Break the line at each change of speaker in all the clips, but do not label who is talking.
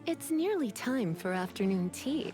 It's nearly time for afternoon tea.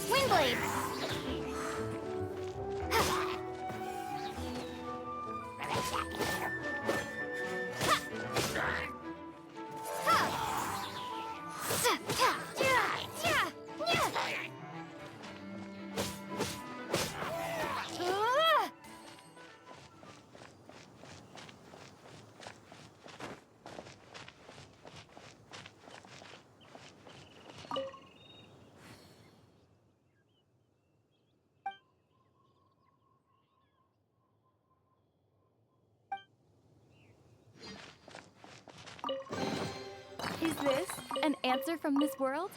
Wingblade!
Is this an answer from this world?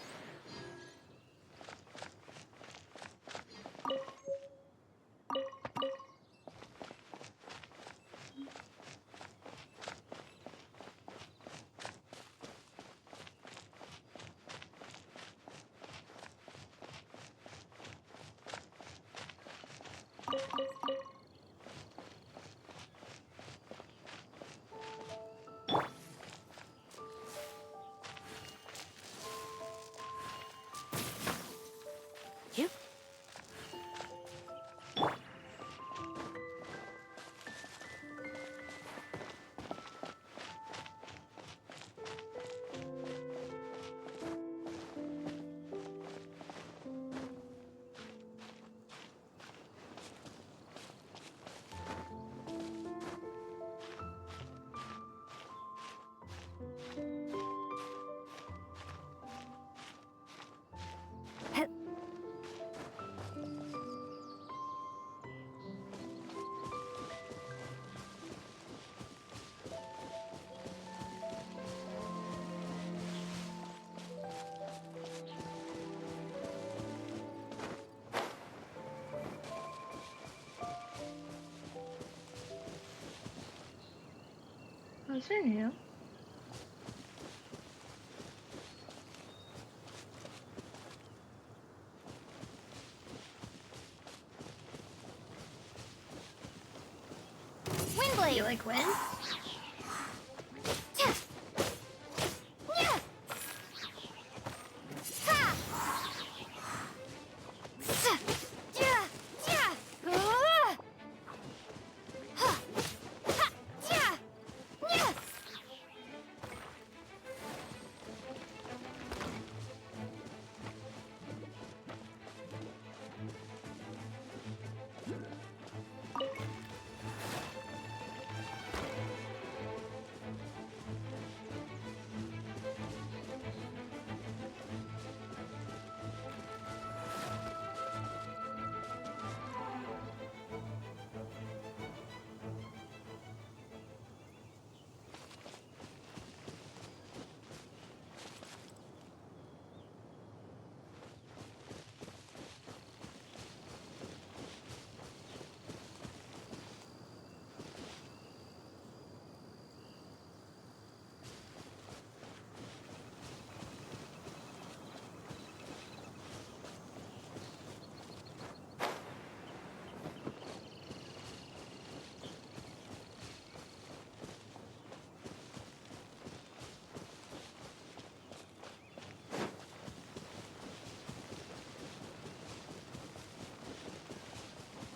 Those are new.
Wind
Do you
blade.
like wind?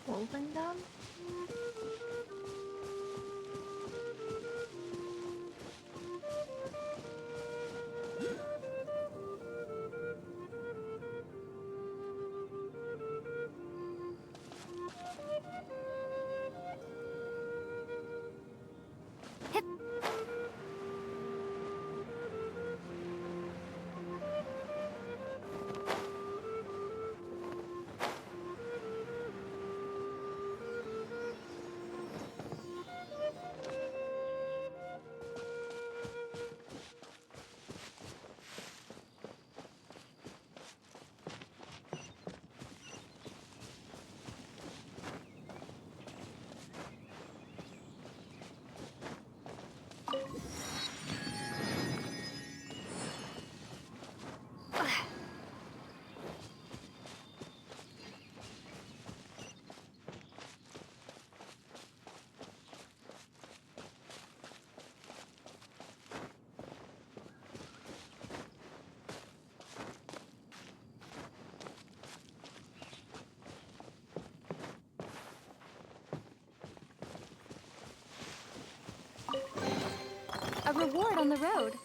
Golden Dome?
A reward on the road.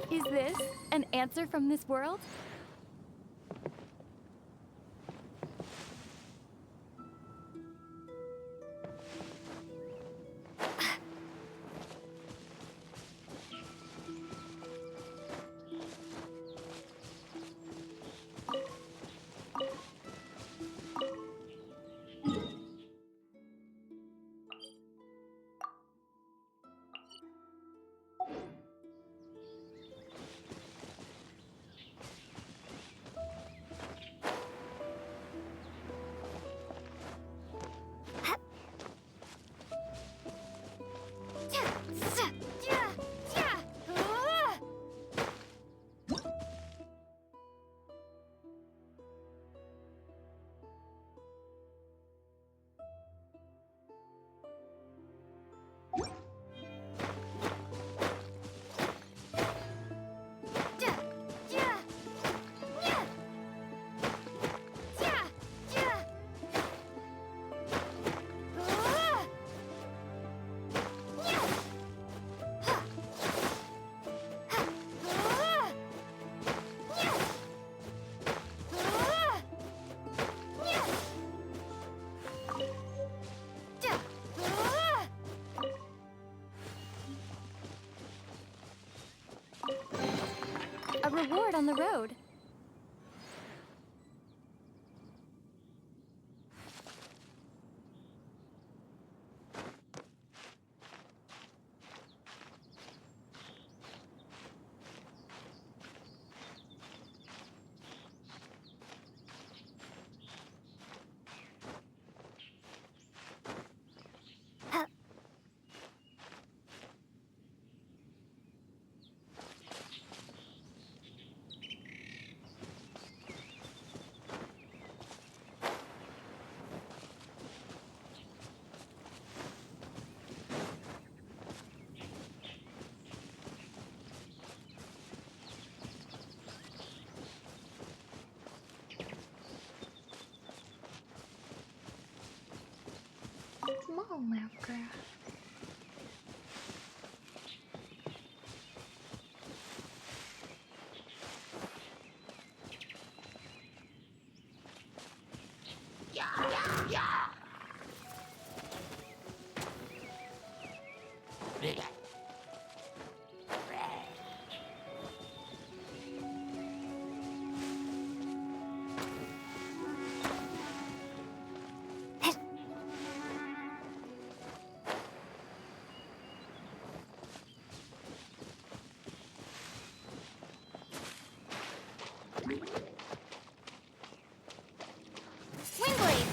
Is this an answer from this world? A reward on the road.
Whoa, Minecraft.
Wingblade!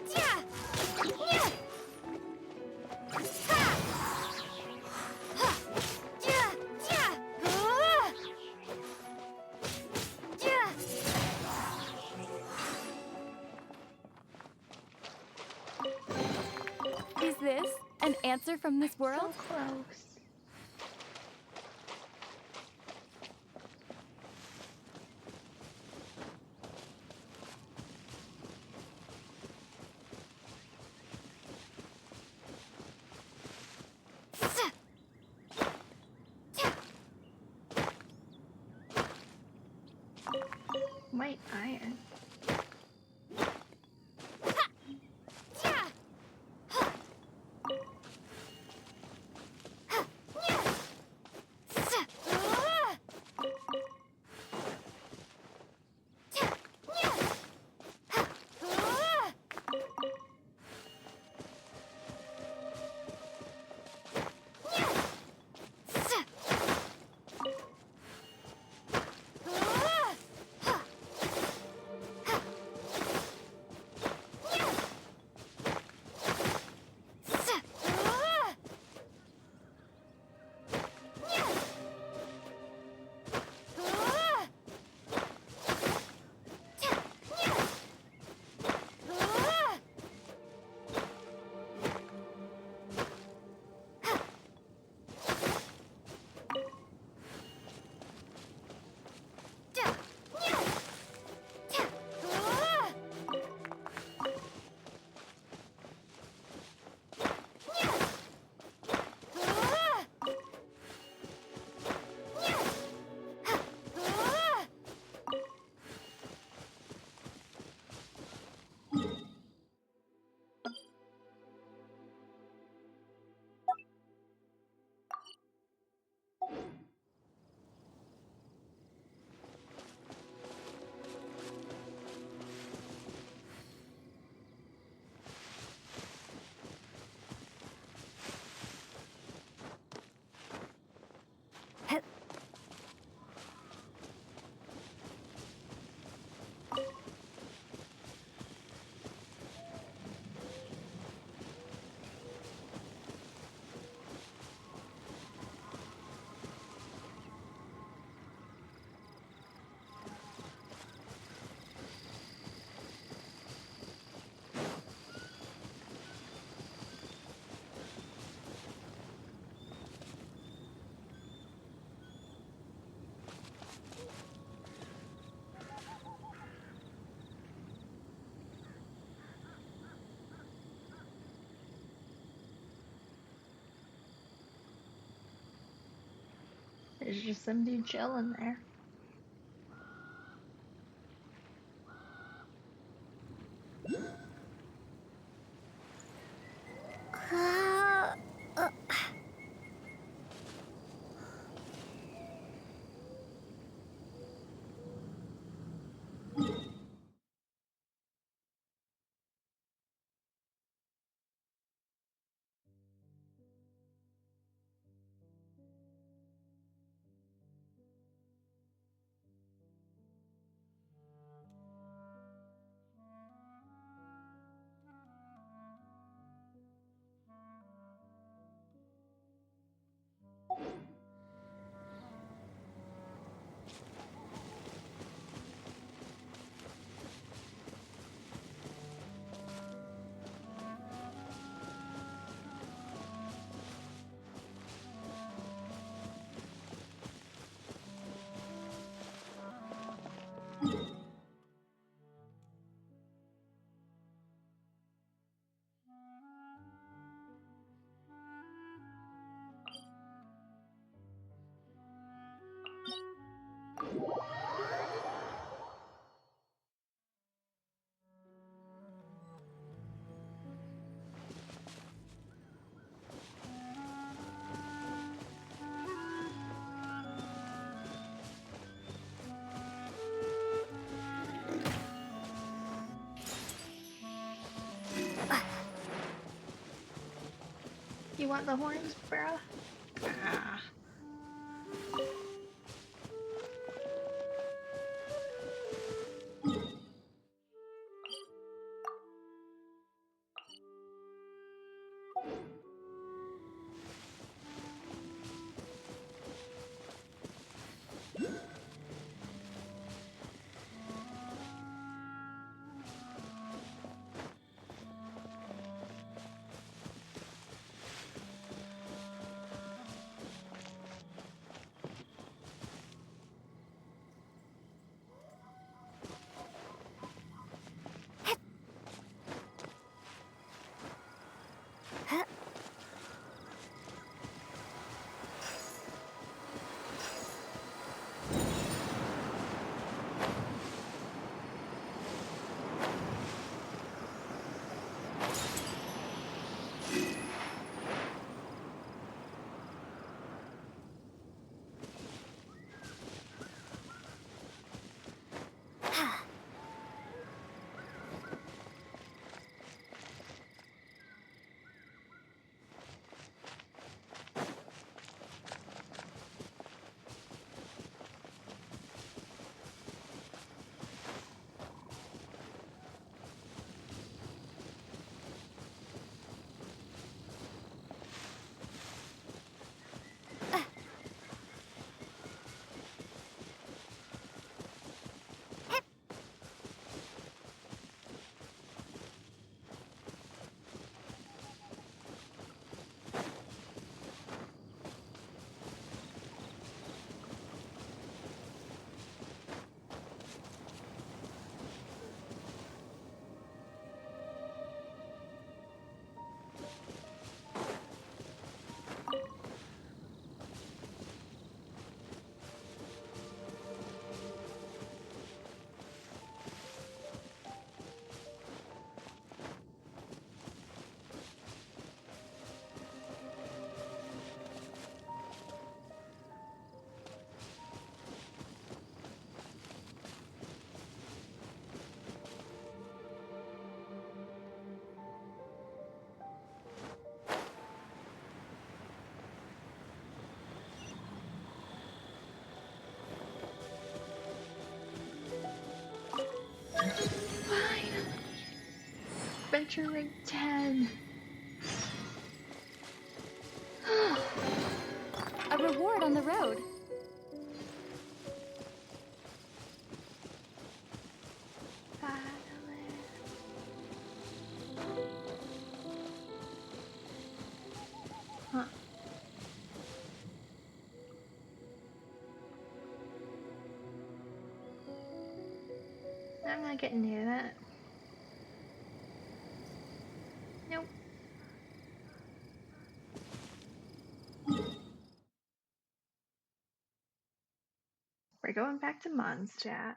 Yeah! Yeah! Ha! Ha! Yeah! Yeah! Yeah!
Is this an answer from this world?
So close. White iron.
Yeah! Ha! Ha! Yeah!
There's just some dude chilling there. You want the horns, bruh? Ah. Finally! Adventure Ring 10!
A reward on the road.
Finally. Huh. I'm not getting near that. Nope. We're going back to Mondstadt.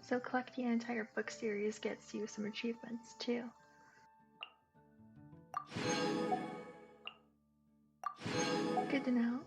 So collecting an entire book series gets you some achievements too. Good to know.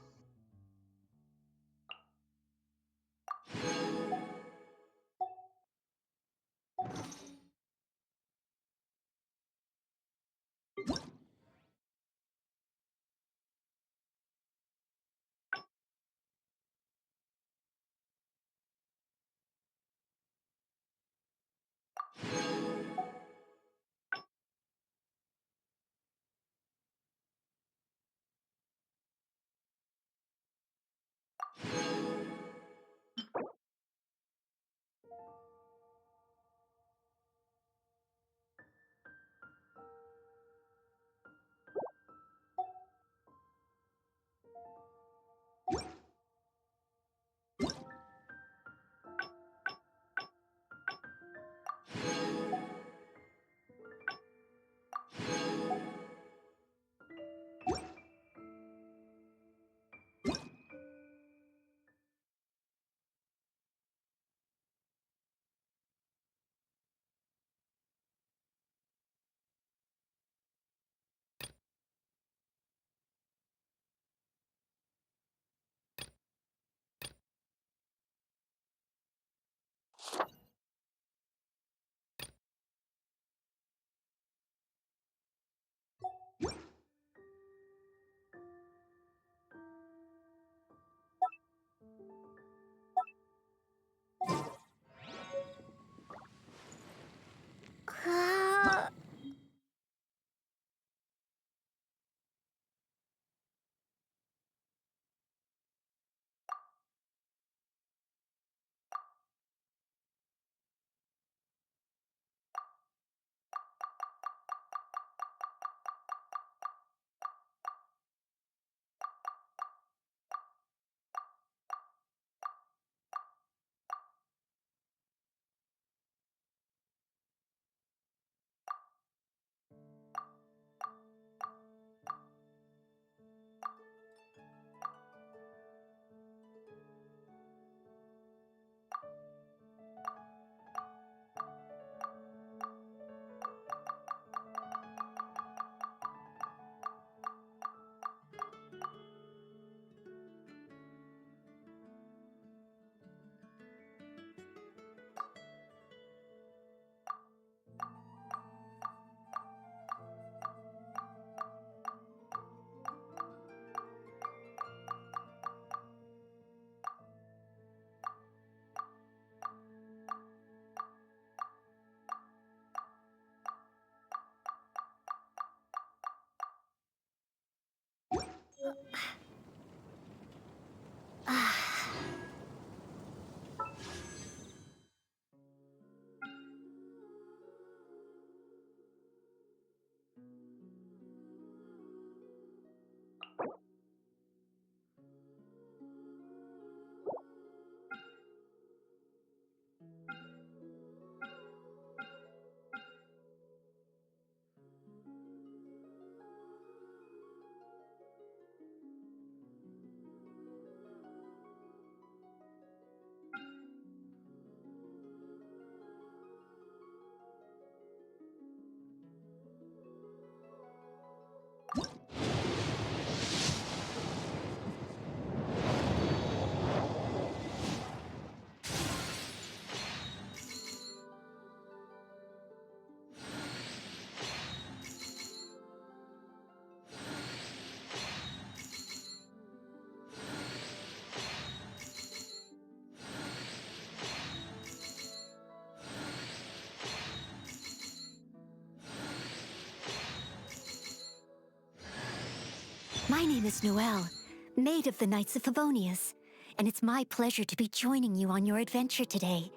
My name is Noelle, maid of the Knights of Favonius, and it's my pleasure to be joining you on your adventure today.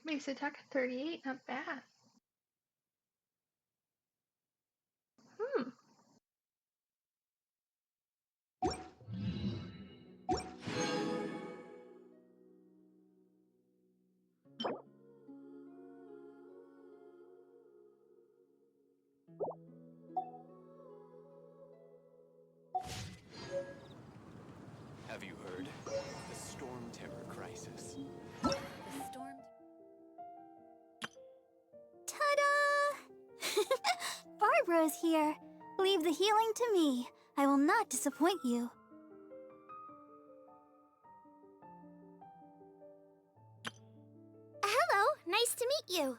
Base attack 38, not bad. Hmm.
Have you heard? The Storm Terror crisis.
The storm.
Ta-da! Barbara's here. Leave the healing to me. I will not disappoint you. Hello, nice to meet you.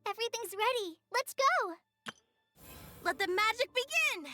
Everything's ready. Let's go. Let the magic begin.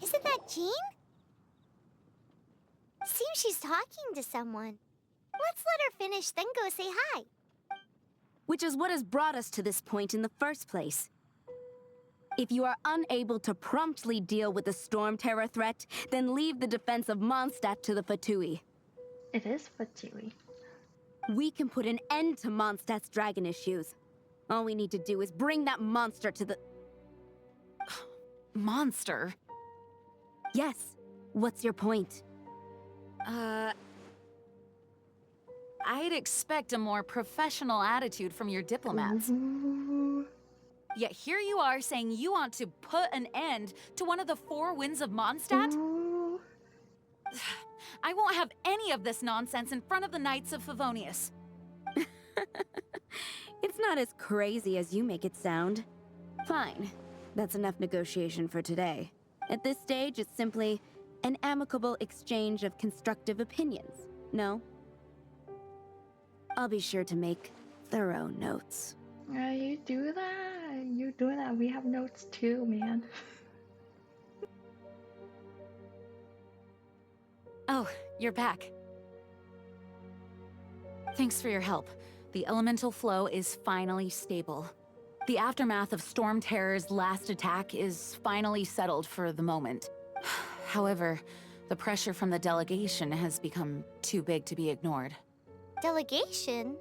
Isn't that Jean? Seems she's talking to someone. Let's let her finish, then go say hi.
Which is what has brought us to this point in the first place. If you are unable to promptly deal with the Storm Terror threat, then leave the defense of Mondstadt to the Fatui.
It is Fatui.
We can put an end to Mondstadt's dragon issues. All we need to do is bring that monster to the...
Monster?
Yes. What's your point?
I'd expect a more professional attitude from your diplomats.
Ooh.
Yet here you are saying you want to put an end to one of the four winds of Mondstadt?
Ooh.
I won't have any of this nonsense in front of the Knights of Favonius.
It's not as crazy as you make it sound. Fine. That's enough negotiation for today. At this stage, it's simply an amicable exchange of constructive opinions, no? I'll be sure to make thorough notes.
You do that. You do that. We have notes too, man.
Oh, you're back. Thanks for your help. The elemental flow is finally stable. The aftermath of Storm Terror's last attack is finally settled for the moment. However, the pressure from the delegation has become too big to be ignored.
Delegation?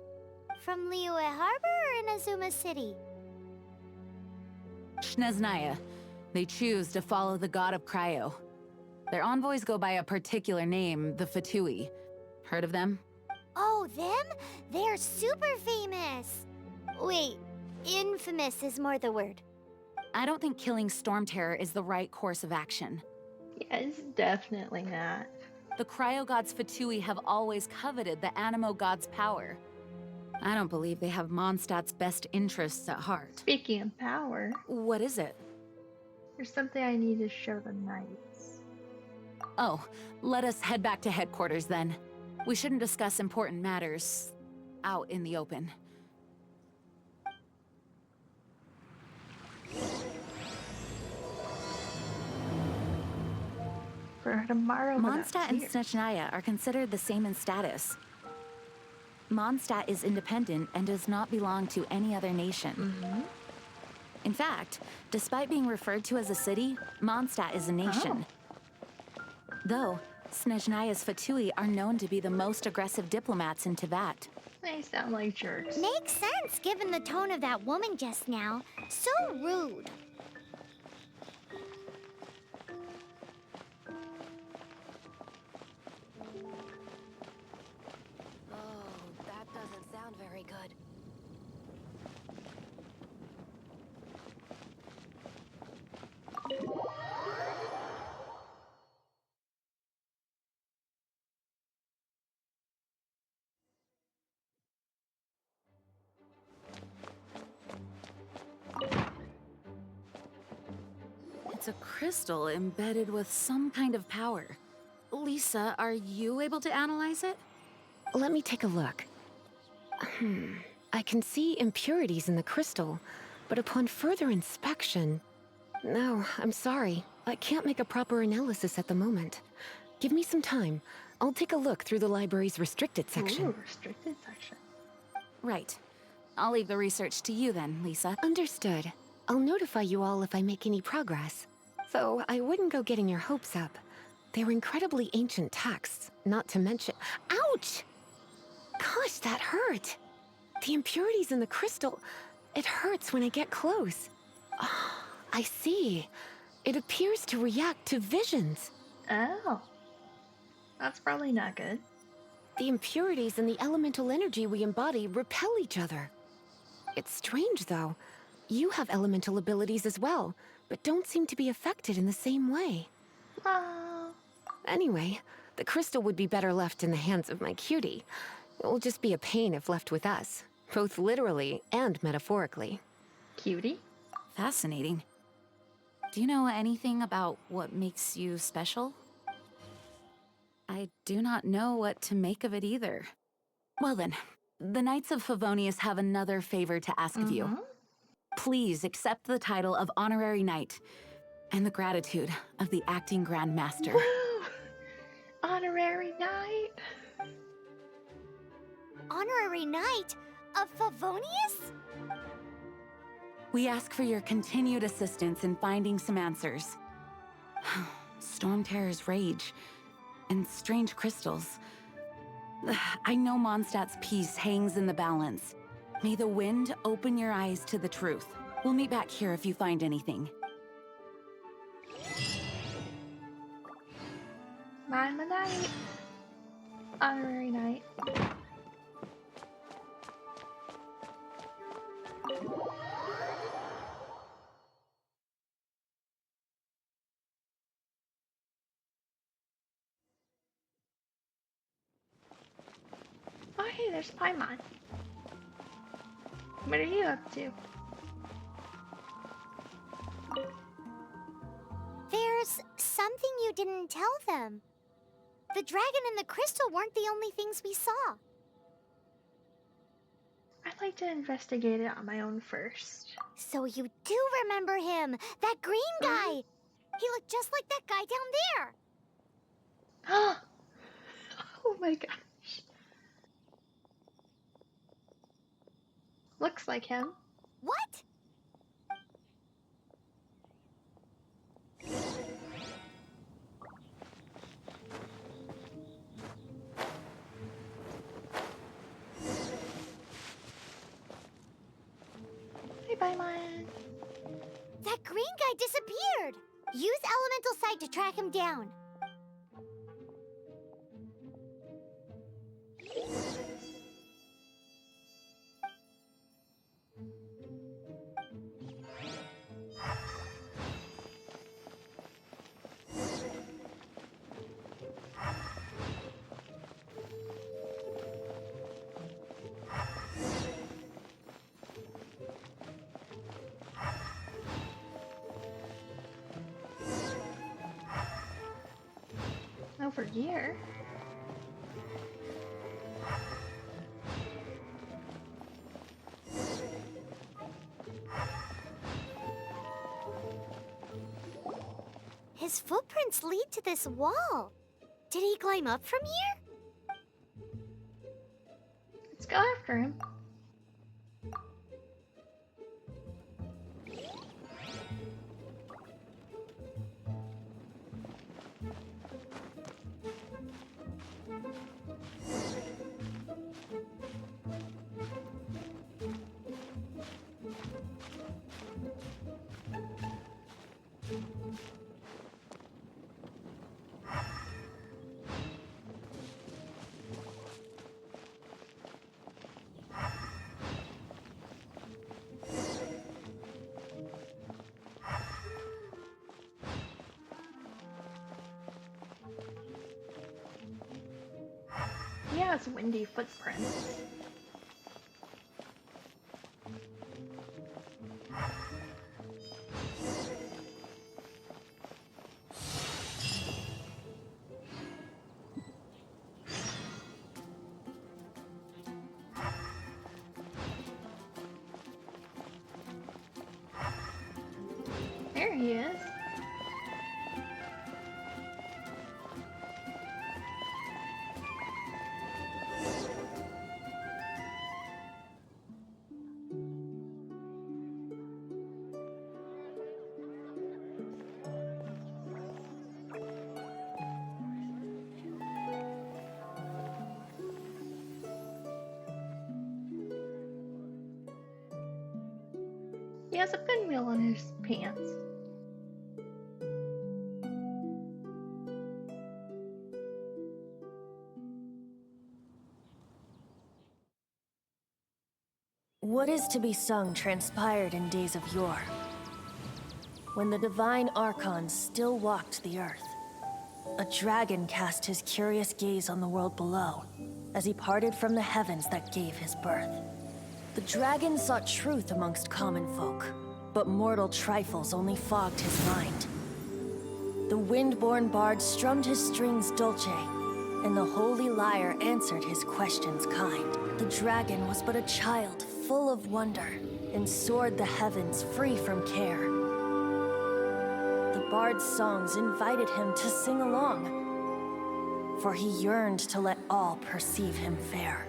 From Liyue Harbor or Inazuma City?
Snezhnaya. They choose to follow the god of Cryo. Their envoys go by a particular name, the Fatui. Heard of them?
Oh, them? They're super famous. Wait, infamous is more the word.
I don't think killing Storm Terror is the right course of action.
Yeah, it's definitely not.
The Cryo God's Fatui have always coveted the Animo God's power. I don't believe they have Mondstadt's best interests at heart.
Speaking of power,
What is it?
there's something I need to show the knights.
Oh, let us head back to headquarters then. We shouldn't discuss important matters out in the open.
For tomorrow.
Mondstadt and Snezhnaya are considered the same in status. Mondstadt is independent and does not belong to any other nation. In fact, despite being referred to as a city, Mondstadt is a nation. Though, Snezhnaya's Fatui are known to be the most aggressive diplomats in Teyvat.
They sound like jerks.
Makes sense given the tone of that woman just now. So rude.
Oh, that doesn't sound very good.
It's a crystal embedded with some kind of power. Lisa, are you able to analyze it?
Let me take a look. I can see impurities in the crystal, but upon further inspection... No, I'm sorry. I can't make a proper analysis at the moment. Give me some time. I'll take a look through the library's restricted section.
Ooh, restricted section.
Right. I'll leave the research to you then, Lisa.
Understood. I'll notify you all if I make any progress. Though I wouldn't go getting your hopes up. They're incredibly ancient texts, not to mention... Ouch! Gosh, that hurt! The impurities in the crystal... It hurts when I get close. Oh, I see. It appears to react to visions.
Oh. That's probably not good.
The impurities and the elemental energy we embody repel each other. It's strange, though. You have elemental abilities as well, but don't seem to be affected in the same way.
Oh.
Anyway, the crystal would be better left in the hands of my cutie. It will just be a pain if left with us, both literally and metaphorically.
Cutie?
Fascinating. Do you know anything about what makes you special? I do not know what to make of it either. Well then, the Knights of Favonius have another favor to ask of you. Please accept the title of Honorary Knight and the gratitude of the Acting Grand Master.
Woo! Honorary Knight!
Honorary Knight of Favonius?
We ask for your continued assistance in finding some answers. Storm Terror's rage and strange crystals. I know Mondstadt's peace hangs in the balance. May the wind open your eyes to the truth. We'll meet back here if you find anything.
I'm a knight. Honorary Knight. Oh, hey, there's Paimon. What are you up to?
There's something you didn't tell them. The dragon and the crystal weren't the only things we saw.
I'd like to investigate it on my own first.
So you do remember him, that green guy. He looked just like that guy down there.
Oh my gosh. Looks like him.
What?
Hey, Paimon.
That green guy disappeared. Use elemental sight to track him down.
Over here.
His footprints lead to this wall. Did he climb up from here?
Let's go after him. has windy footprints. There he is. He has a pinwheel on his pants.
What is to be sung transpired in days of yore, when the divine archons still walked the earth. A dragon cast his curious gaze on the world below, as he parted from the heavens that gave his birth. The dragon sought truth amongst common folk, but mortal trifles only fogged his mind. The wind-born bard strummed his strings dulce, and the holy Lyre answered his questions kind. The dragon was but a child, full of wonder, and soared the heavens free from care. The bard's songs invited him to sing along, for he yearned to let all perceive him fair.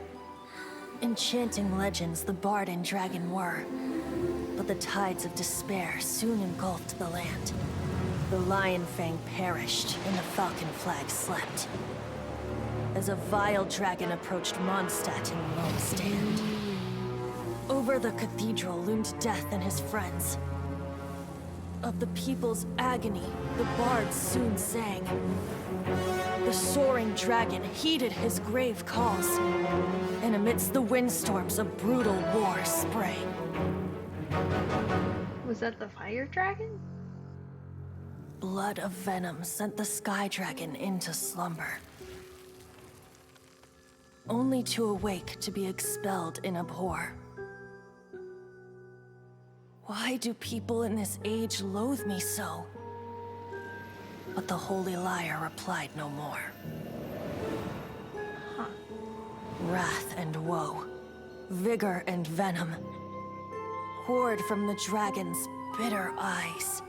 Enchanting legends the bard and dragon were, but the tides of despair soon engulfed the land. The lion fang perished, and the falcon flag slept, as a vile dragon approached Mondstadt in lone stand. Over the cathedral loomed death and his friends. Of the people's agony, the bards soon sang. The soaring dragon heeded his grave calls, and amidst the windstorms a brutal war sprang.
Was that the fire dragon?
Blood of venom sent the sky dragon into slumber, only to awake to be expelled in abhor. Why do people in this age loathe me so? But the holy Lyre replied no more. Wrath and woe, vigor and venom, poured from the dragon's bitter eyes.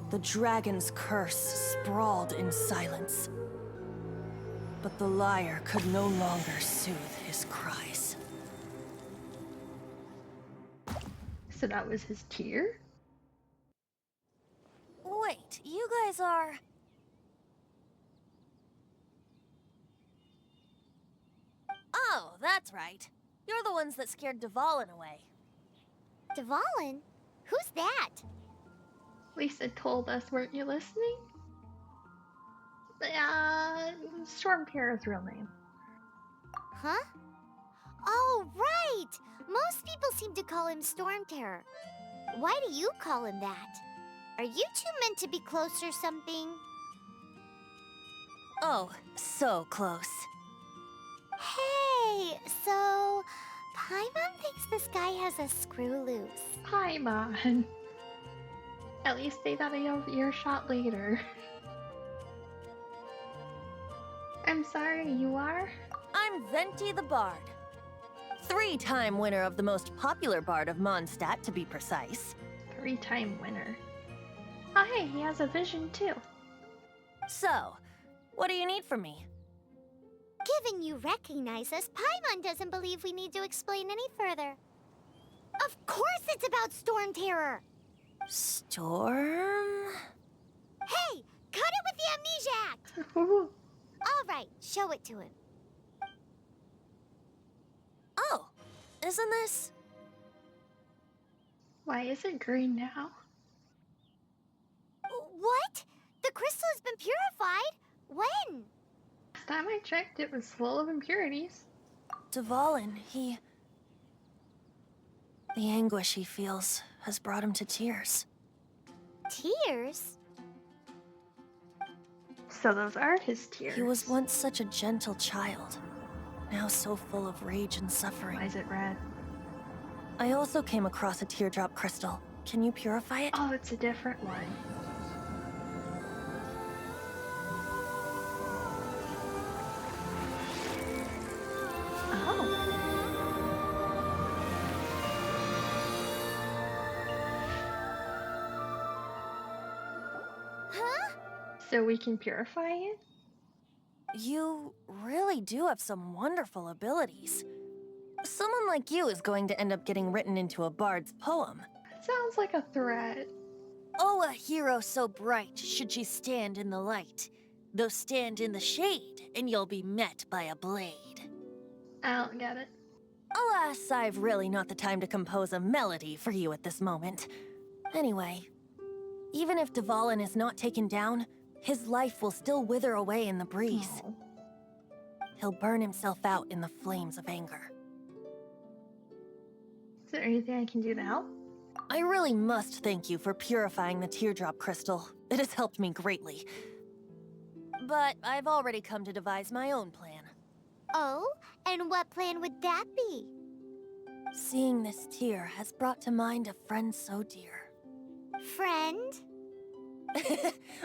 The dragon's curse sprawled in silence, but the Lyre could no longer soothe his cries.
So that was his tear?
Wait, you guys are... Oh, that's right. You're the ones that scared Dvalin away.
Dvalin? Who's that?
Lisa told us, weren't you listening? Storm Terror's real name.
Huh? Oh, right! Most people seem to call him Storm Terror. Why do you call him that? Are you two meant to be close or something?
Oh, so close.
Hey, so Paimon thinks this guy has a screw loose.
Paimon. At least say that a earshot later. I'm sorry, you are?
I'm Venti the Bard. 3-time winner of the most popular bard of Mondstadt, to be precise.
3-time winner. Oh hey, he has a vision too.
So, what do you need from me?
Given you recognize us, Paimon doesn't believe we need to explain any further. Of course it's about Storm Terror!
Storm?
Hey! Cut it with the amnesiac!
Ooh.
Alright, show it to him.
Oh, isn't this...
Why is it green now?
What? The crystal has been purified? When?
Last time I checked, it was full of impurities.
Dvalin, he... The anguish he feels has brought him to tears.
Tears?
So those are his tears.
He was once such a gentle child, now so full of rage and suffering.
Why is it red?
I also came across a teardrop crystal. Can you purify it?
Oh, it's a different one. Oh.
Huh?
So we can purify it?
You really do have some wonderful abilities. Someone like you is going to end up getting written into a bard's poem.
Sounds like a threat.
Oh, a hero so bright should she stand in the light. Though stand in the shade, and you'll be met by a blade.
I don't get it.
Alas, I've really not the time to compose a melody for you at this moment. Anyway, even if Dvalin is not taken down, his life will still wither away in the breeze.
Oh.
He'll burn himself out in the flames of anger.
Is there anything I can do to help?
I really must thank you for purifying the teardrop crystal. It has helped me greatly. But I've already come to devise my own plan.
Oh, and what plan would that be?
Seeing this tear has brought to mind a friend so dear.
Friend?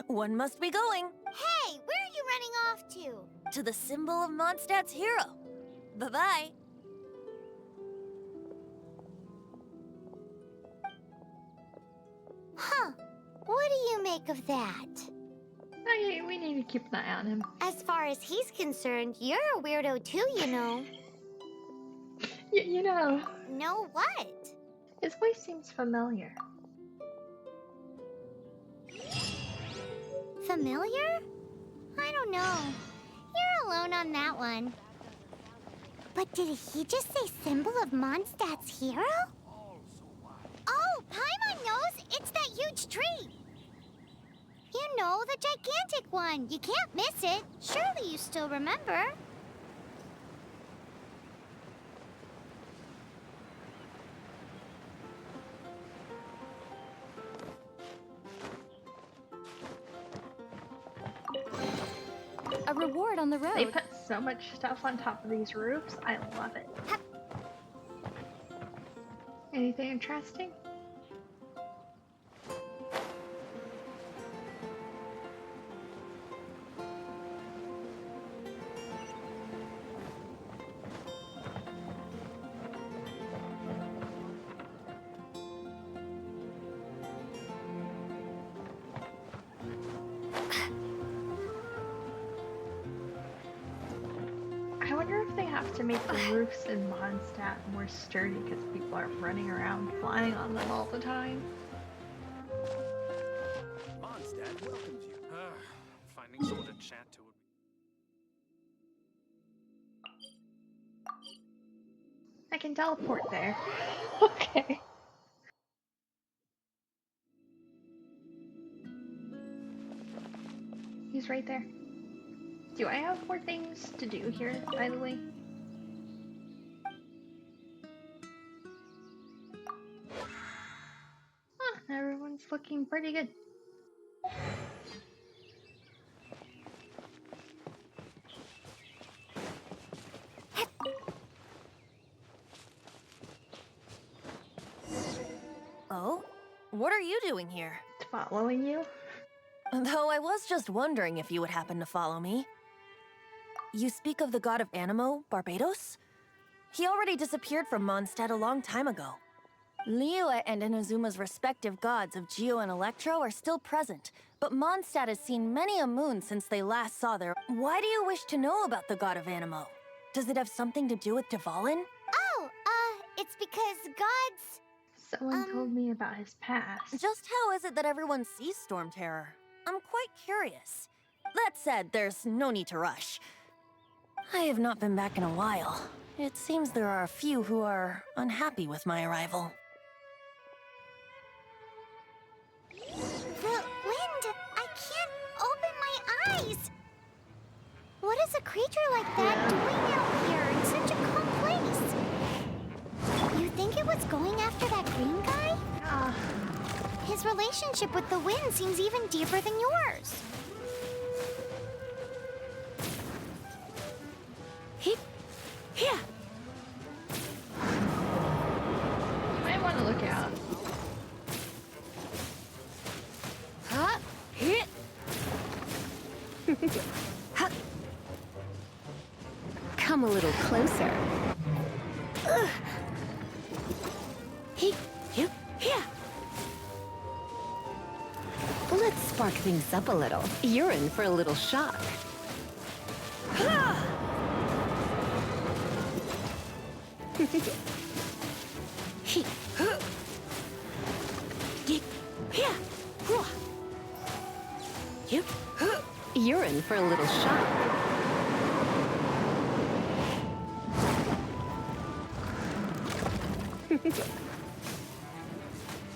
One must be going.
Hey, where are you running off to?
To the symbol of Mondstadt's hero. Bye-bye.
Huh. What do you make of that?
We need to keep an eye on him.
As far as he's concerned, you're a weirdo too, you know.
You know,
Know what?
his voice seems familiar.
Familiar? I don't know. You're alone on that one. But did he just say symbol of Mondstadt's hero? Oh, Paimon knows! It's that huge tree! You know, the gigantic one. You can't miss it. Surely you still remember.
A reward on the road.
They put so much stuff on top of these roofs. I love it. Anything interesting? I wonder if they have to make the roofs in Mondstadt more sturdy because people are running around flying on them all the time.
Mondstadt welcomes you. Finding someone to chat to would be...
I can teleport there. Okay. He's right there. Do I have more things to do here, by the way? Huh, everyone's looking pretty good.
Oh? What are you doing here?
Following you?
Though I was just wondering if you would happen to follow me. You speak of the god of Animo, Barbados? He already disappeared from Mondstadt a long time ago. Lyre and Inazuma's respective gods of Geo and Electro are still present, but Mondstadt has seen many a moon since they last saw their... Why do you wish to know about the god of Animo? Does it have something to do with Dvalin?
Oh, it's because gods...
Someone told me about his past.
Just how is it that everyone sees Storm Terror? I'm quite curious. That said, there's no need to rush. I have not been back in a while. It seems there are a few who are unhappy with my arrival.
The wind! I can't open my eyes! What is a creature like that doing out here in such a calm place? You think it was going after that green guy? His relationship with the wind seems even deeper than yours.
here.
You might want to look out.
Huh? Here. Huh. Come a little closer. He, you, here. Let's spark things up a little. You're in for a little shock. He, here. You, you're in for a little shock.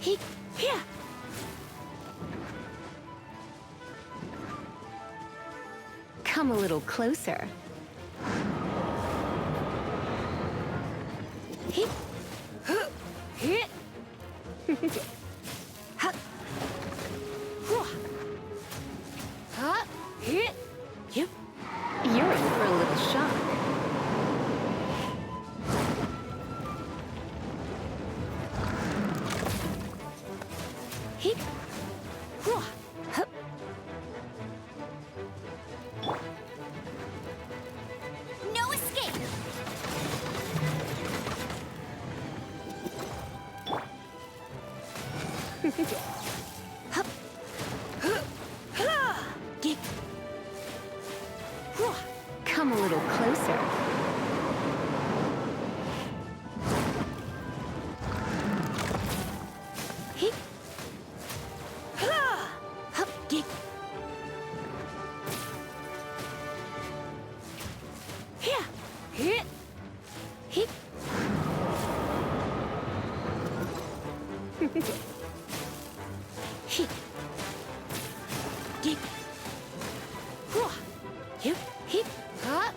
He, here. Come a little closer. He, here. Ha. Huh? Here. You, you're in for a little shock. He,
No escape!
come a little closer. He, here, here, he. He. Dig. You. He. Huh?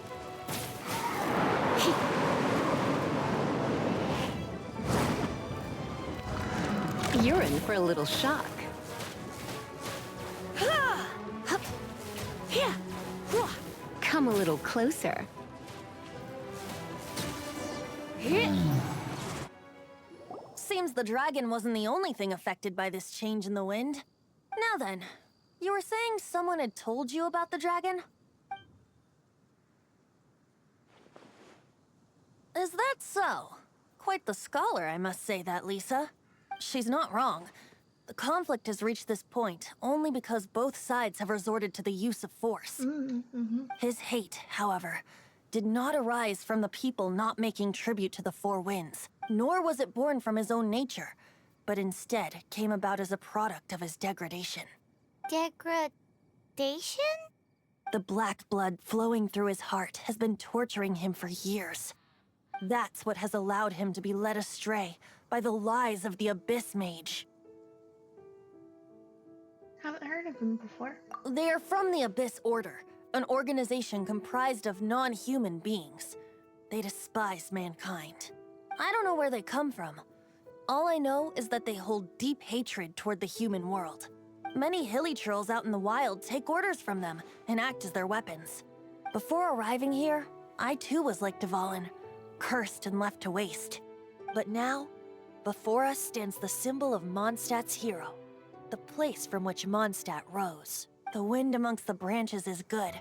He. You're in for a little shock. Here. Come a little closer. Here.
Seems the dragon wasn't the only thing affected by this change in the wind. Now then, you were saying someone had told you about the dragon? Is that so? Quite the scholar, I must say that, Lisa. She's not wrong. The conflict has reached this point only because both sides have resorted to the use of force. His hate, however, did not arise from the people not making tribute to the Four Winds, nor was it born from his own nature, but instead came about as a product of his degradation.
Degradation?
The black blood flowing through his heart has been torturing him for years. That's what has allowed him to be led astray by the lies of the Abyss Mage.
Haven't heard of him before.
They are from the Abyss Order, an organization comprised of non-human beings. They despise mankind. I don't know where they come from. All I know is that they hold deep hatred toward the human world. Many hilly trolls out in the wild take orders from them and act as their weapons. Before arriving here, I too was like Dvalin, cursed and left to waste. But now, before us stands the symbol of Mondstadt's hero, the place from which Mondstadt rose. The wind amongst the branches is good.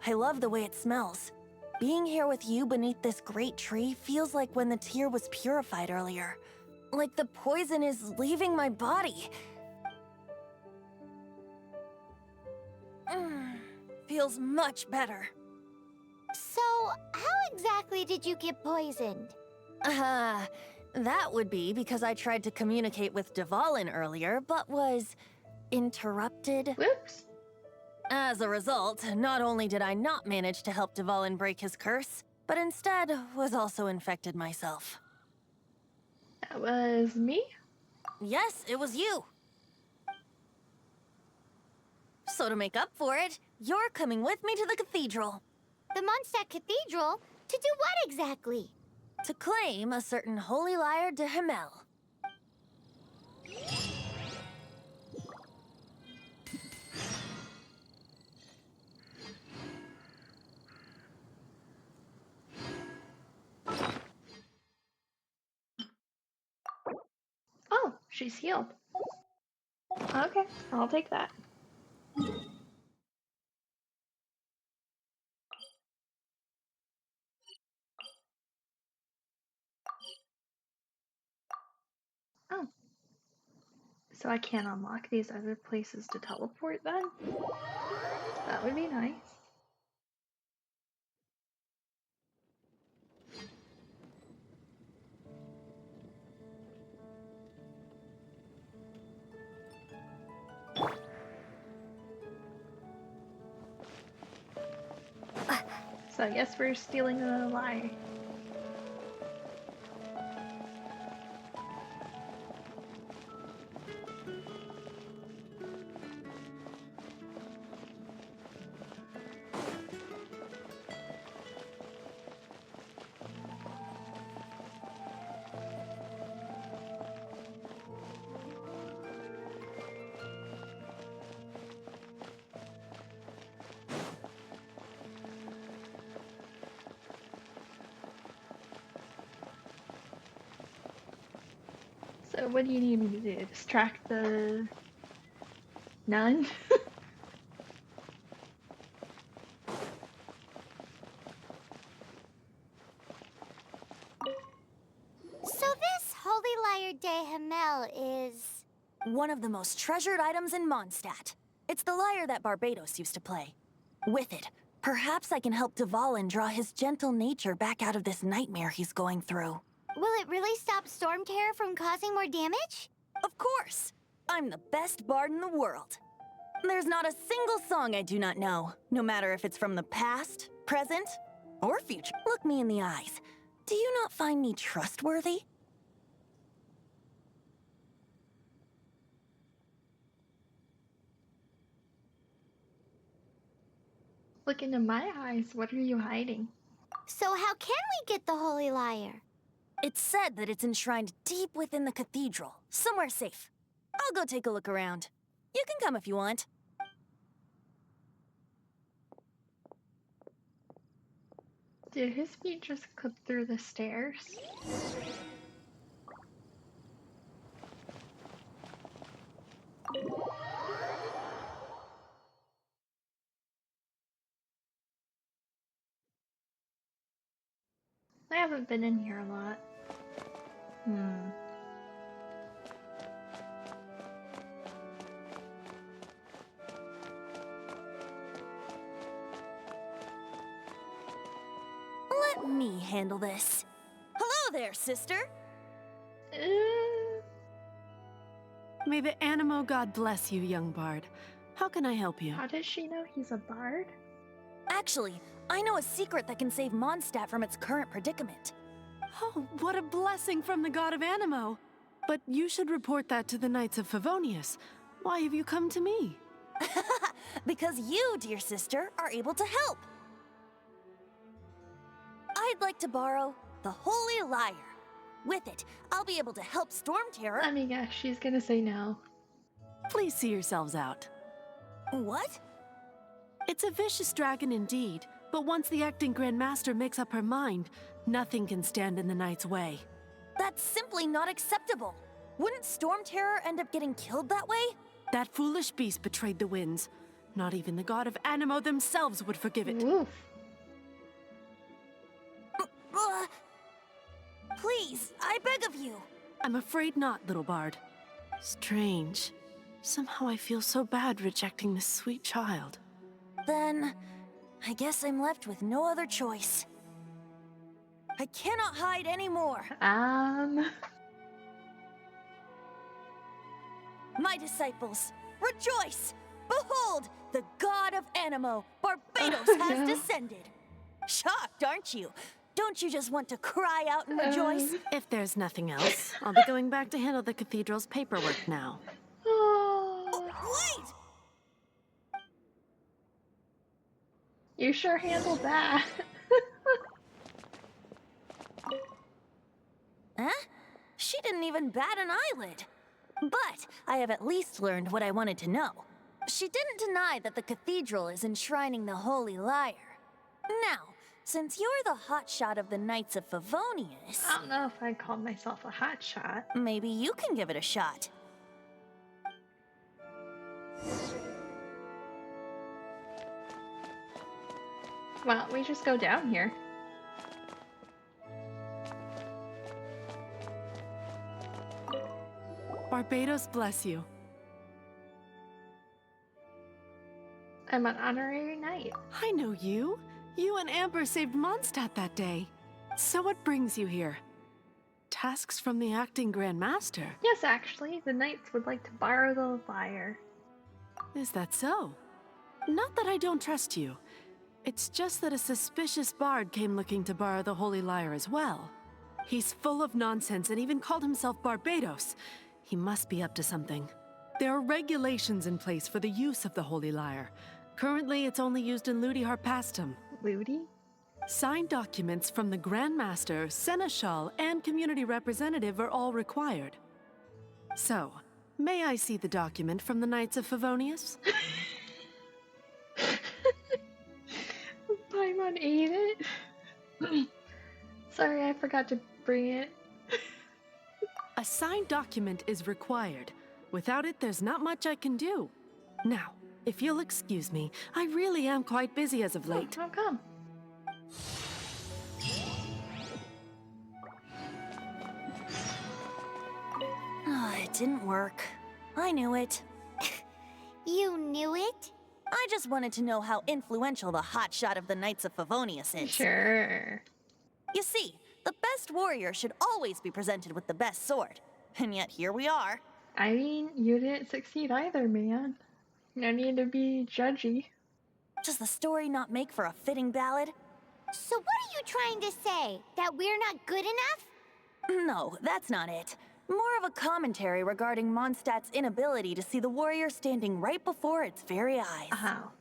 I love the way it smells. Being here with you beneath this great tree feels like when the tear was purified earlier. Like the poison is leaving my body. Feels much better.
So, how exactly did you get poisoned?
That would be because I tried to communicate with Dvalin earlier, but was interrupted.
Whoops.
As a result, not only did I not manage to help Dvalin break his curse, but instead was also infected myself.
That was me?
Yes, it was you. So to make up for it, you're coming with me to the cathedral.
The Mondstadt Cathedral? To do what exactly?
To claim a certain holy Lyre de Himmel.
She's healed. Okay, I'll take that. Oh. So I can't unlock these other places to teleport then? That would be nice. So I guess we're stealing the Lyre. So what do you need me to do? Distract the nun?
So this Holy Lyre de Hamel is...
One of the most treasured items in Mondstadt. It's the lyre that Barbados used to play. With it, perhaps I can help Dvalin draw his gentle nature back out of this nightmare he's going through.
Will it really stop Storm Terror from causing more damage?
Of course! I'm the best bard in the world. There's not a single song I do not know, no matter if it's from the past, present, or future. Look me in the eyes. Do you not find me trustworthy?
Look into my eyes. What are you hiding?
So how can we get the Holy Lyre?
It's said that it's enshrined deep within the cathedral, somewhere safe. I'll go take a look around. You can come if you want.
Did his feet just clip through the stairs? I haven't been in here a lot.
Let me handle this. Hello there, sister!
May the Animo God bless you, young bard. How can I help you?
How does she know he's a bard?
Actually, I know a secret that can save Mondstadt from its current predicament.
Oh, what a blessing from the god of Animo! But you should report that to the Knights of Favonius. Why have you come to me?
Because you, dear sister, are able to help. I'd like to borrow the Holy Lyre. With it, I'll be able to help Storm Terror.
Let me guess, she's gonna say no.
Please see yourselves out.
What?
It's a vicious dragon indeed, but once the acting Grand Master makes up her mind, nothing can stand in the Knight's way.
That's simply not acceptable. Wouldn't Storm Terror end up getting killed that way?
That foolish beast betrayed the winds. Not even the god of Animo themselves would forgive it.
Oof.
Please, I beg of you.
I'm afraid not, little bard. Strange. Somehow I feel so bad rejecting this sweet child.
Then, I guess I'm left with no other choice. I cannot hide anymore. My disciples, rejoice! Behold, the god of Animo, Barbados, has descended. Shocked, aren't you? Don't you just want to cry out and rejoice?
If there's nothing else, I'll be going back to handle the cathedral's paperwork now.
Wait!
You sure handled that.
Huh? She didn't even bat an eyelid. But I have at least learned what I wanted to know. She didn't deny that the cathedral is enshrining the Holy Lyre. Now, Since you're the hotshot of the Knights of Favonius,
I don't know if I'd call myself a hotshot.
maybe you can give it a shot.
Why don't we just go down here?
Barbados bless you.
I'm an honorary knight.
I know you. You and Amber saved Mondstadt that day. So what brings you here? Tasks from the acting Grand Master?
Yes, actually, the knights would like to borrow the lyre.
Is that so? Not that I don't trust you. It's just that a suspicious bard came looking to borrow the Holy Lyre as well. He's full of nonsense and even called himself Barbados. He must be up to something. There are regulations in place for the use of the Holy Lyre. Currently, it's only used in Ludi Harpastum.
Ludi?
Signed documents from the Grand Master, Seneschal, and Community Representative are all required. So, may I see the document from the Knights of Favonius?
Paimon ate it? Sorry, I forgot to bring it.
A signed document is required. Without it, there's not much I can do. Now, if you'll excuse me, I really am quite busy as of late.
Oh, how come?
It didn't work. I knew it.
You knew it?
I just wanted to know how influential the hotshot of the Knights of Favonius is.
Sure.
You see, the best warrior should always be presented with the best sword. And yet here we are.
I mean, you didn't succeed either, man. No need to be judgy.
Does the story not make for a fitting ballad?
So what are you trying to say? That we're not good enough?
No, that's not it. More of a commentary regarding Mondstadt's inability to see the warrior standing right before its very eyes.
Oh.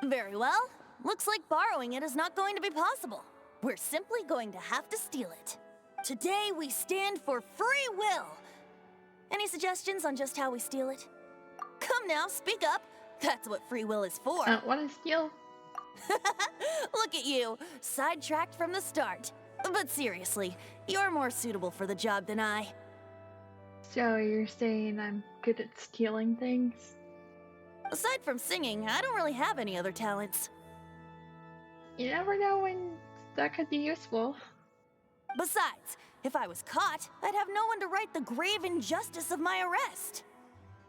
Very well. Looks like borrowing it is not going to be possible. We're simply going to have to steal it. Today we stand for free will. Any suggestions on just how we steal it? Come now, speak up. That's what free will is for.
I don't want to steal.
Look at you, sidetracked from the start. But seriously, you're more suitable for the job than I.
So you're saying I'm good at stealing things?
Aside from singing, I don't really have any other talents.
You never know when that could be useful.
Besides, if I was caught, I'd have no one to right the grave injustice of my arrest.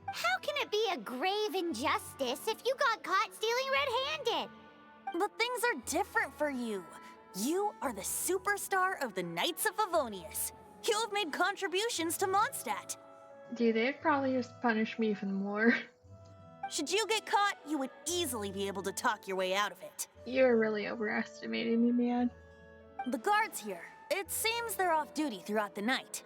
How can it be a grave injustice if you got caught stealing red-handed?
But things are different for you. You are the superstar of the Knights of Favonius. You have made contributions to Mondstadt.
Dude, they'd probably just punish me even more.
Should you get caught, you would easily be able to talk your way out of it.
You're really overestimating me, man.
The guards here, it seems they're off duty throughout the night.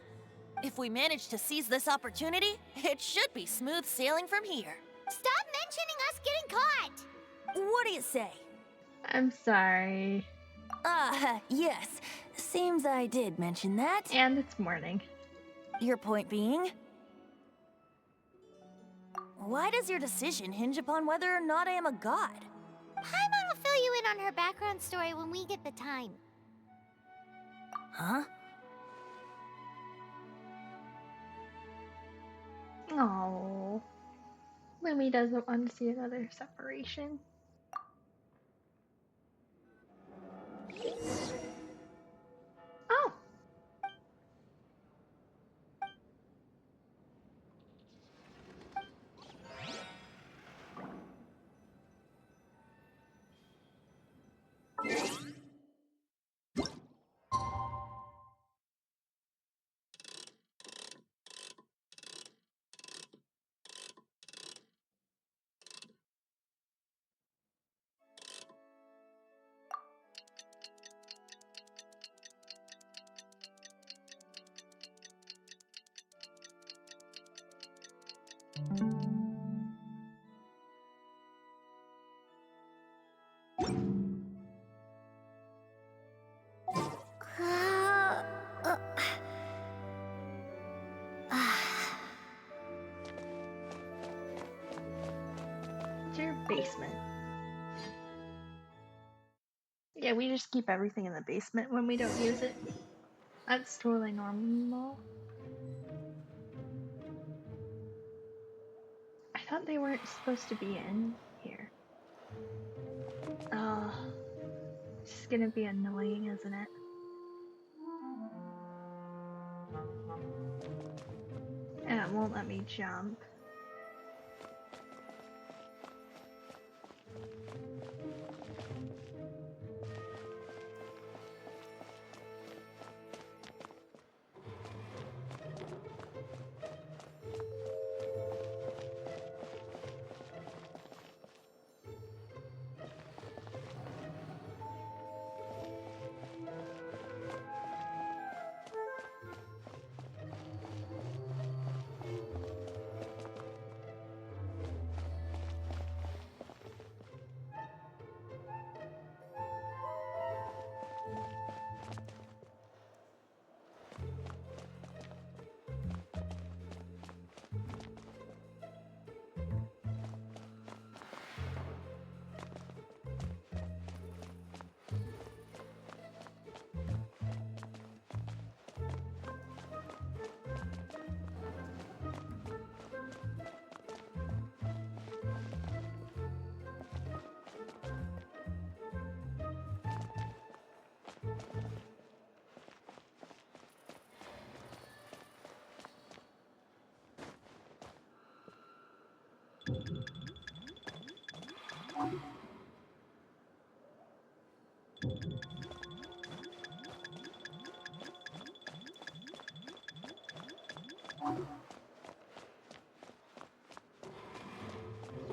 If we manage to seize this opportunity, it should be smooth sailing from here.
Stop mentioning us getting caught!
What do you say?
I'm sorry.
Yes. Seems I did mention that.
And it's morning.
Your point being? Why does your decision hinge upon whether or not I am a god?
Paimon will fill you in on her background story when we get the time.
Huh?
Oh, Lumi doesn't want to see another separation. Oh. It's your basement. Yeah, we just keep everything in the basement when we don't use it. That's totally normal. I thought they weren't supposed to be in here. Oh, it's gonna be annoying, isn't it? And it won't let me jump.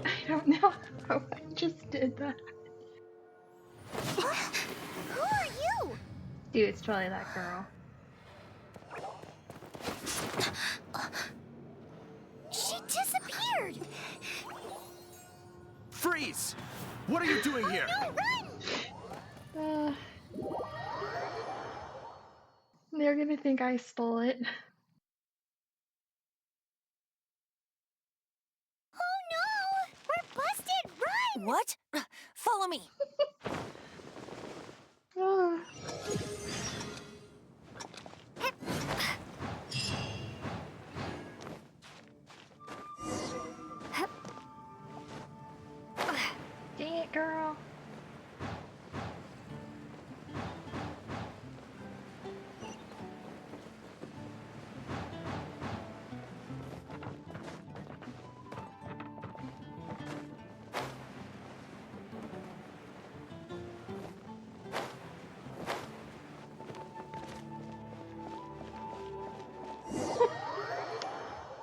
I don't know how I just did that.
Who are you?
Dude, it's totally that girl.
She disappeared.
Freeze! What are you doing here?
No, run!
They're gonna think I stole it.
Oh no! We're busted! Run! What? Follow me.
Ah. Dang it, girl.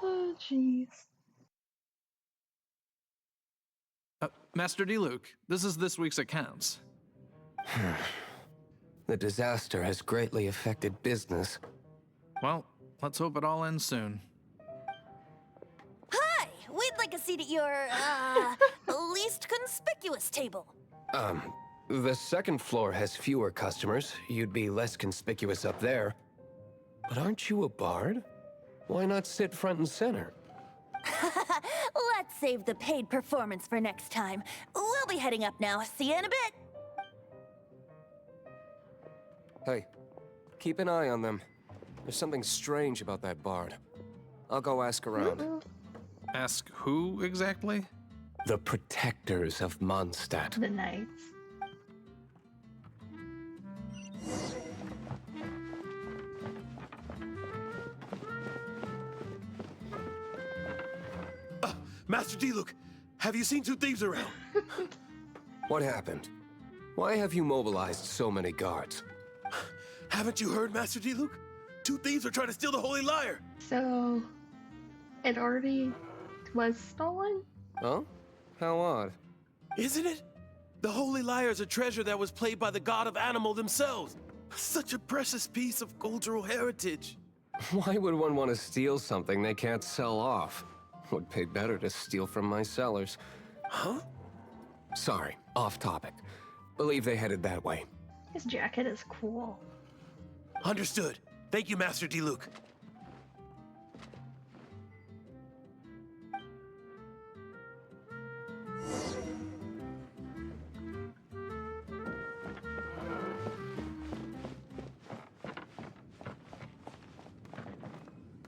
Oh, jeez.
Master D-Luke, this is this week's accounts.
The disaster has greatly affected business.
Well, let's hope it all ends soon.
Hi! We'd like a seat at your, least conspicuous table.
The second floor has fewer customers. You'd be less conspicuous up there. But aren't you a bard? Why not sit front and center?
Let's save the paid performance for next time. We'll be heading up now. See you in a bit.
Hey, keep an eye on them. There's something strange about that bard. I'll go ask around.
Ask who exactly?
The protectors of Mondstadt.
The knights.
Master D-Luke, have you seen two thieves around?
What happened? Why have you mobilized so many guards?
Haven't you heard, Master D-Luke? Two thieves are trying to steal the Holy Lyre.
So, it already was stolen?
Huh? How odd.
Isn't it? The Holy Lyre is a treasure that was played by the god of animal themselves. Such a precious piece of cultural heritage.
Why would one want to steal something they can't sell off? Would pay better to steal from my sellers.
Huh?
Sorry, off topic. Believe they headed that way.
His jacket is cool.
Understood. Thank you, Master D-Luke.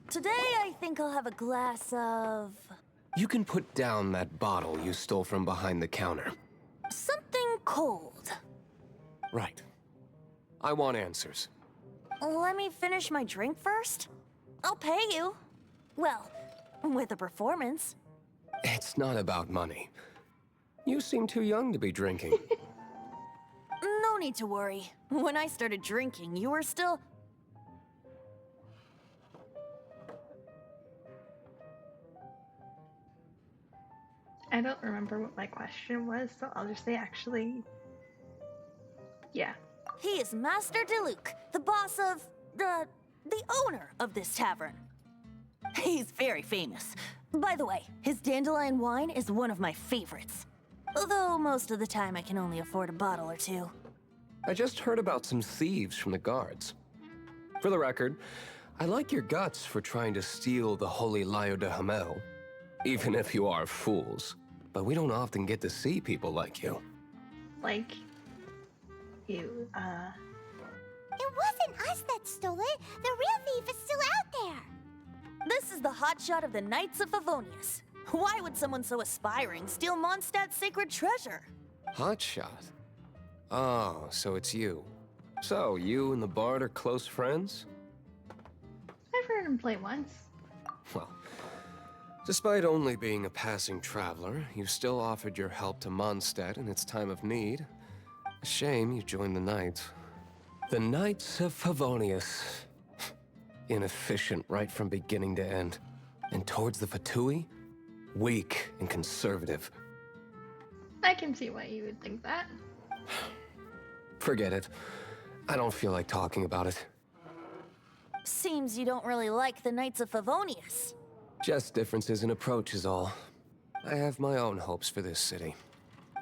Today I think I'll have a glass of...
You can put down that bottle you stole from behind the counter.
something cold.
Right. I want answers.
Let me finish my drink first. I'll pay you. Well, with a performance.
It's not about money. You seem too young to be drinking.
No need to worry. When I started drinking, you were still...
I don't remember what my question was, so I'll just say actually. Yeah.
He is Master Diluc, the boss of... the owner of this tavern. He's very famous. By the way, his dandelion wine is one of my favorites. Although most of the time I can only afford a bottle or two.
I just heard about some thieves from the guards. For the record, I like your guts for trying to steal the holy Lyre de Hamel. Even if you are fools. But we don't often get to see people like you.
Like, you,
It wasn't us that stole it. The real thief is still out there.
This is the hotshot of the Knights of Favonius. Why would someone so aspiring steal Mondstadt's sacred treasure?
Hotshot? Oh, so it's you. So, you and the Bard are close friends?
I've heard him play once.
Well, despite only being a passing traveler, you still offered your help to Mondstadt in its time of need. A shame you joined the Knights. The Knights of Favonius. Inefficient right from beginning to end. And towards the Fatui, weak and conservative.
I can see why you would think that.
Forget it. I don't feel like talking about it.
Seems you don't really like the Knights of Favonius.
Just differences in approach is all. I have my own hopes for this city.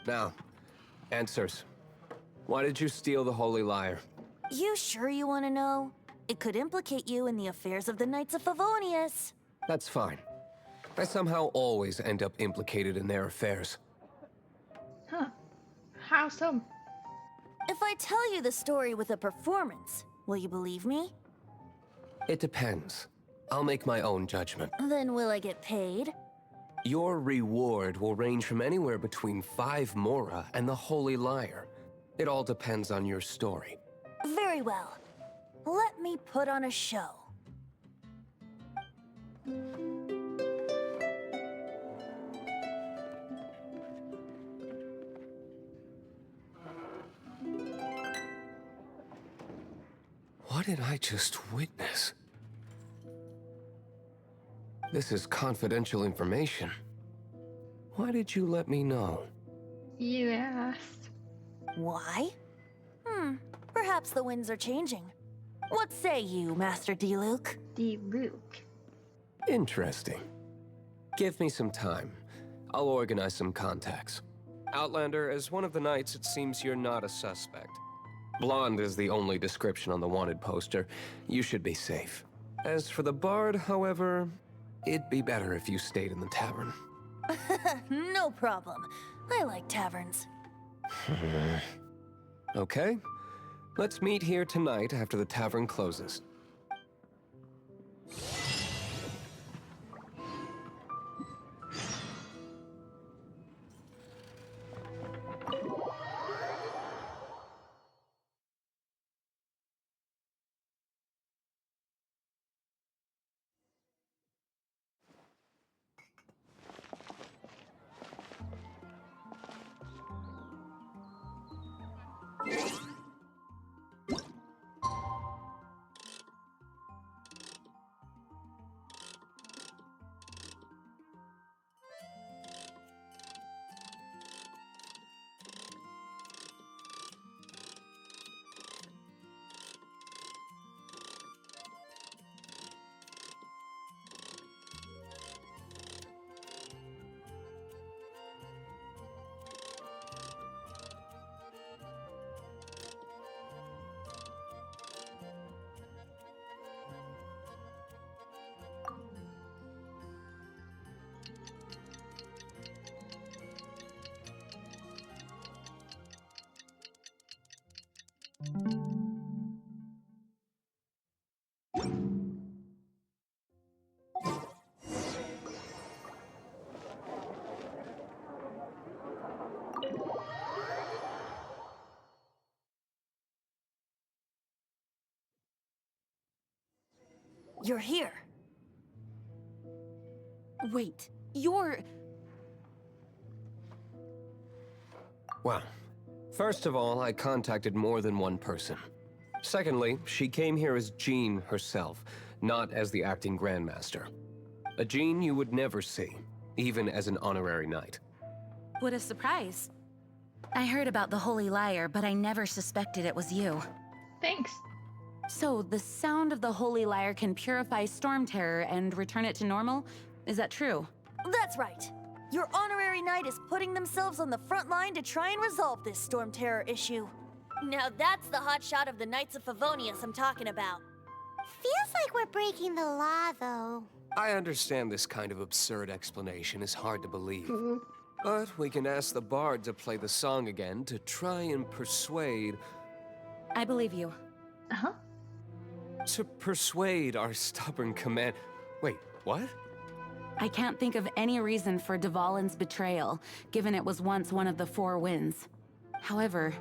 Now, answers. Why did you steal the Holy Lyre?
You sure you want to know? It could implicate you in the affairs of the Knights of Favonius.
That's fine. I somehow always end up implicated in their affairs.
Huh. How so?
If I tell you the story with a performance, will you believe me?
It depends. I'll make my own judgment.
Then will I get paid?
Your reward will range from anywhere between 5 Mora and the Holy Lyre. It all depends on your story.
Very well. Let me put on a show.
What did I just witness? This is confidential information. Why did you let me know?
You asked.
Why? Perhaps the winds are changing. What say you, Master Diluc?
Diluc.
Interesting. Give me some time. I'll organize some contacts. Outlander, as one of the knights, it seems you're not a suspect. Blonde is the only description on the wanted poster. You should be safe. As for the Bard, however, it'd be better if you stayed in the tavern.
No problem. I like taverns.
Okay. Let's meet here tonight after the tavern closes.
You're here.
Wait, you're...
Well, first of all, I contacted more than one person. Secondly, she came here as Jean herself, not as the acting Grandmaster. A Jean you would never see, even as an honorary knight.
What a surprise. I heard about the Holy Lyre, but I never suspected it was you.
Thanks.
So, the sound of the Holy Lyre can purify Storm Terror and return it to normal? Is that true?
That's right. Your honorary knight is putting themselves on the front line to try and resolve this Storm Terror issue. Now that's the hotshot of the Knights of Favonius I'm talking about.
Feels like we're breaking the law, though.
I understand this kind of absurd explanation is hard to believe. But we can ask the bard to play the song again to try and persuade...
I believe you.
Uh-huh.
To persuade our stubborn command... Wait, what?
I can't think of any reason for Dvalin's betrayal, given it was once one of the Four Winds. However,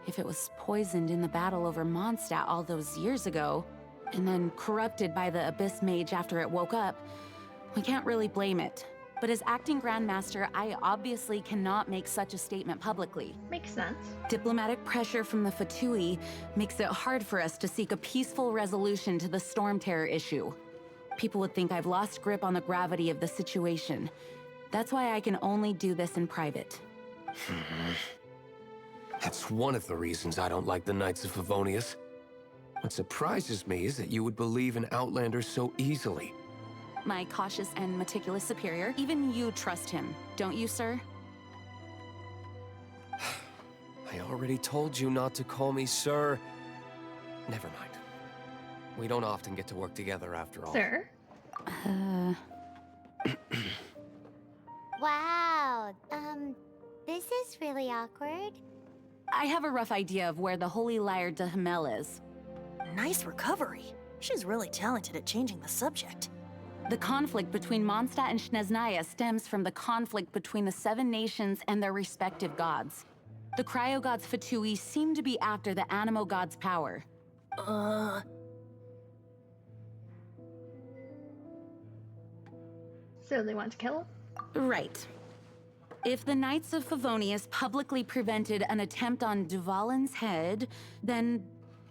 if it was poisoned in the battle over Mondstadt all those years ago, and then corrupted by the Abyss Mage after it woke up, we can't really blame it. But as acting Grandmaster, I obviously cannot make such a statement publicly.
Makes sense.
Diplomatic pressure from the Fatui makes it hard for us to seek a peaceful resolution to the Storm Terror issue. People would think I've lost grip on the gravity of the situation. That's why I can only do this in private.
That's one of the reasons I don't like the Knights of Favonius. What surprises me is that you would believe in Outlanders so easily.
My cautious and meticulous superior, even you trust him, don't you, sir?
I already told you not to call me sir. Never mind. We don't often get to work together after all.
Sir?
Wow, this is really awkward.
I have a rough idea of where the Holy Lyre de Himmel is.
Nice recovery. She's really talented at changing the subject.
The conflict between Mondstadt and Snezhnaya stems from the conflict between the Seven Nations and their respective gods. The cryo-gods Fatui seem to be after the Animo god's power.
So they want to kill him?
Right. If the Knights of Favonius publicly prevented an attempt on Dvalin's head, then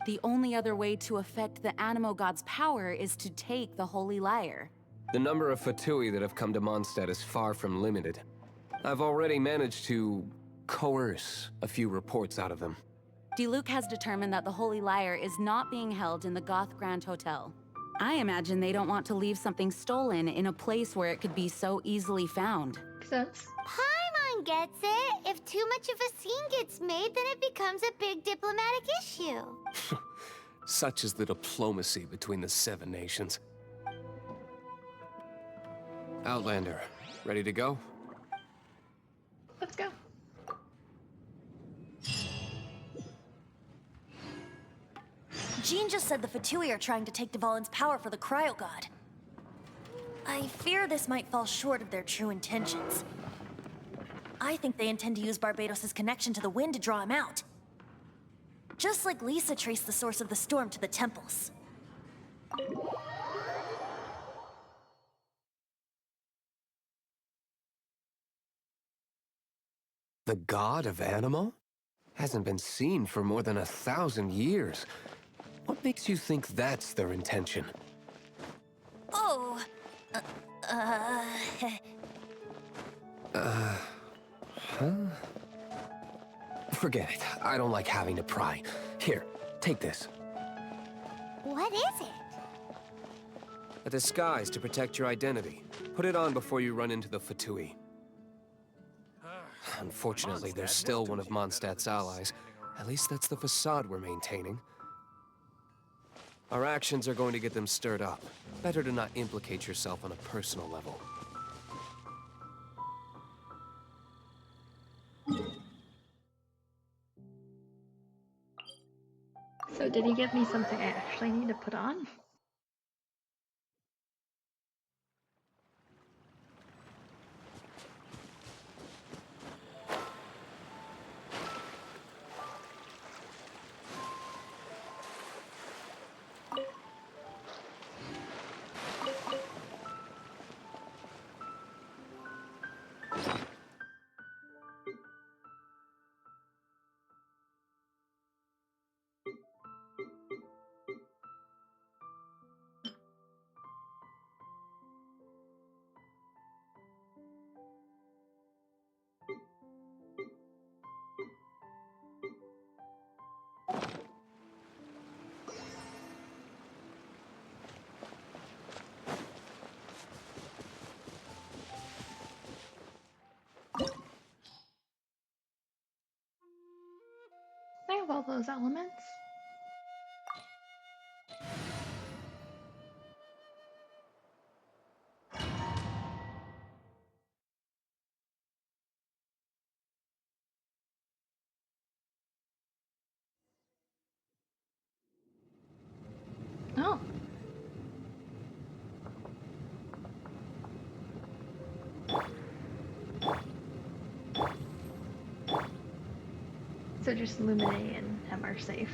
the only other way to affect the Animo god's power is to take the Holy Lyre.
The number of Fatui that have come to Mondstadt is far from limited. I've already managed to coerce a few reports out of them.
Diluc has determined that the Holy Lyre is not being held in the Goth Grand Hotel. I imagine they don't want to leave something stolen in a place where it could be so easily found.
Makes sense.
Paimon gets it. If too much of a scene gets made, then it becomes a big diplomatic issue.
Such is the diplomacy between the Seven Nations. Outlander, ready to go?
Let's go.
Jean just said the Fatui are trying to take Dvalin's power for the Cryo God. I fear this might fall short of their true intentions. I think they intend to use Barbados' connection to the wind to draw him out. Just like Lisa traced the source of the storm to the temples.
The god of Animo? Hasn't been seen for more than 1,000 years. What makes you think that's their intention?
Oh,
Forget it. I don't like having to pry. Here, take this.
What is it?
A disguise to protect your identity. Put it on before you run into the Fatui. Unfortunately, they're still one of Mondstadt's allies. At least that's the facade we're maintaining. Our actions are going to get them stirred up. Better to not implicate yourself on a personal level.
So did he give me something I actually need to put on? all those elements. Oh. So just Luminae and him are safe.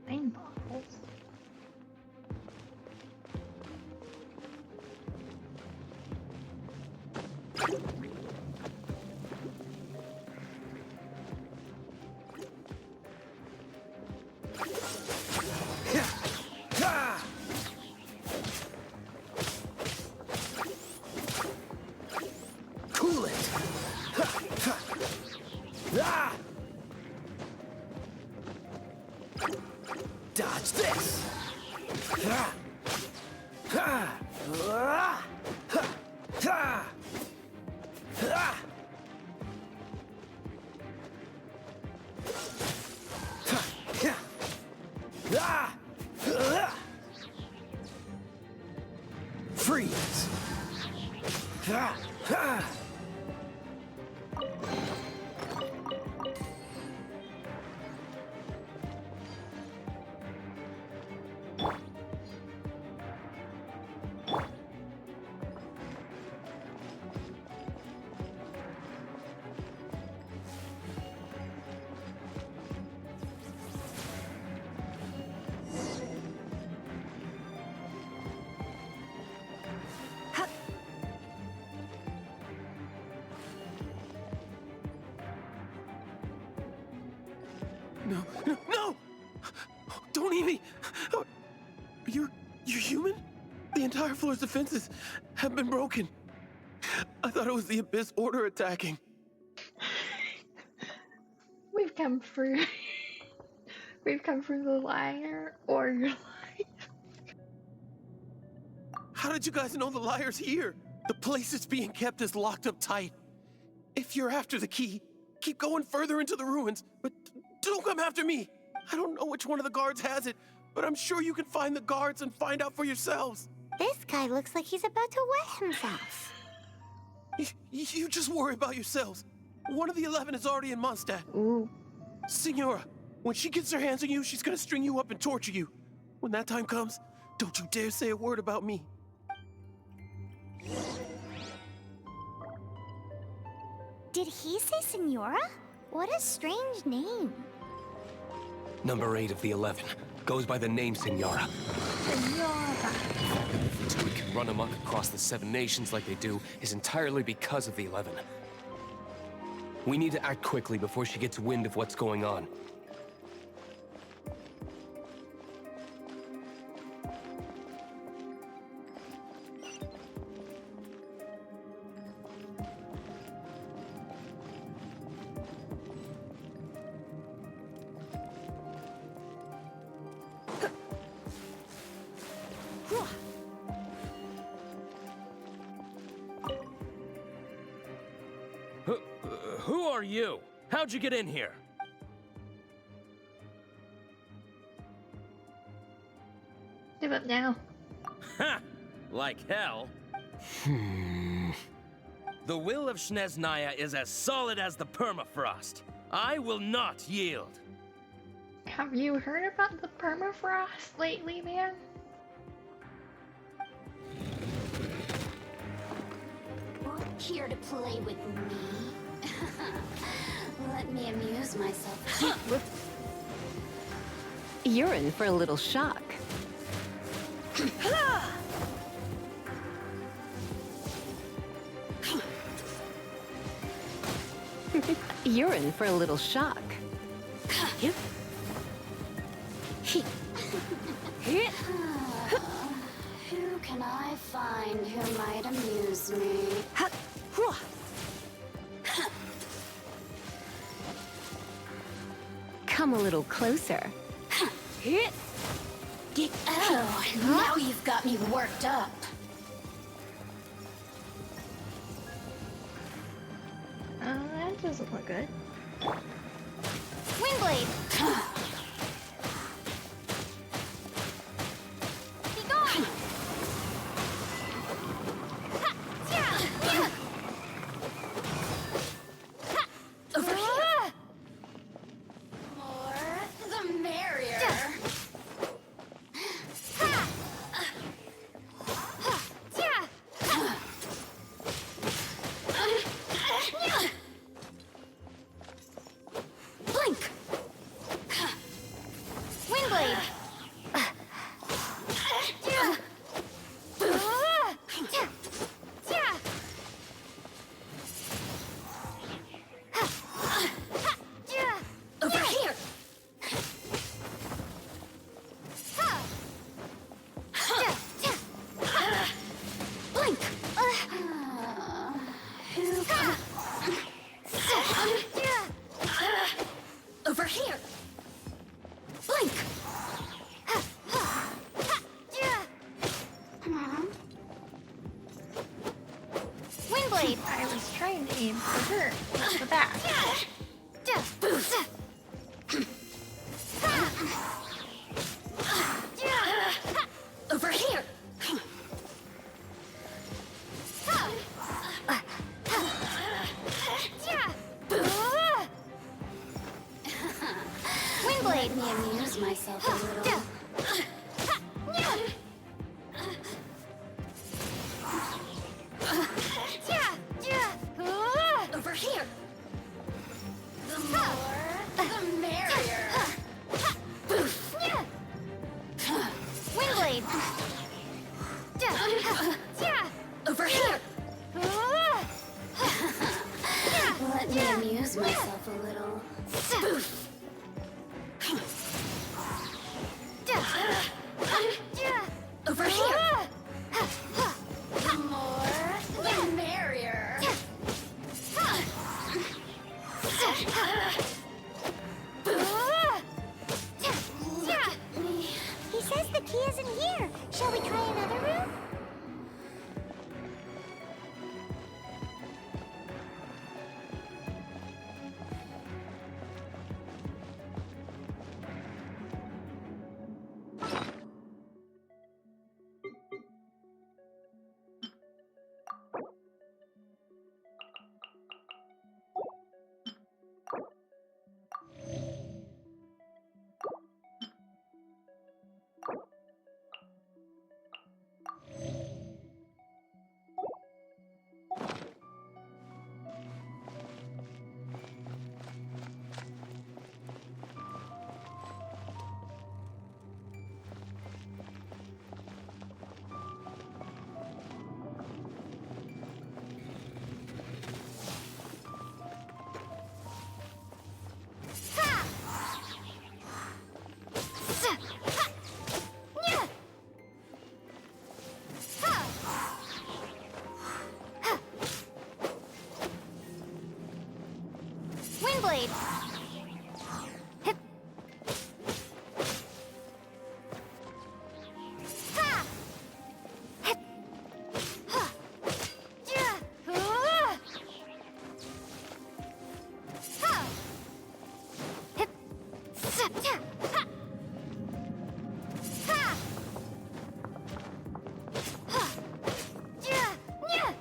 Wine bottles.
Cool it! Dodge this! Freeze! No, no, no! Don't eat me! You're human? The entire floor's defenses have been broken. I thought it was the Abyss Order attacking.
We've come for the Lyre or your life.
How did you guys know the Lyre's here? The place it's being kept is locked up tight. If you're after the key, keep going further into the ruins, but don't come after me. I don't know which one of the guards has it, but I'm sure you can find the guards and find out for yourselves.
This guy looks like he's about to wet himself.
You just worry about yourselves. One of the 11 is already in Mondstadt.
Ooh.
Signora, when she gets her hands on you, she's gonna string you up and torture you. When that time comes, don't you dare say a word about me.
Did he say Senora? What a strange name.
Number 8 of the 11 goes by the name Senora. So we can run amok across the 7 nations like they do is entirely because of the 11. We need to act quickly before she gets wind of what's going on.
Who are you? How'd you get in here?
Give up now.
Ha! Like hell. The will of Snezhnaya is as solid as the permafrost. I will not yield.
Have you heard about the permafrost lately, man?
Here to play with me? Let me amuse myself.
You're in for a little shock. You're in for a little shock.
Who can I find who might amuse me?
Come a little closer.
Oh, now you've got me worked up.
That doesn't look good.
Windblade! Be gone! Ha! Yeah! Yeah!
Over here. More the merrier.
Blink! Windblade!
Over here.
Blink!
Over here. Blink.
Windblade!
I was trying to aim for her, not for that.
Over here.
Windblade!
Let me amuse myself a little. Over here. The more, the merrier.
Windblade!
Over here. Let me amuse myself a little. Over here. The more, the merrier.
He says the key isn't here. Shall we try another room? Windblade! Hip! Ha! Hip! Ha! Yeah! Ha! Hip! Sup! Yeah! Ha! Ha! Ha! Yeah! Yeah!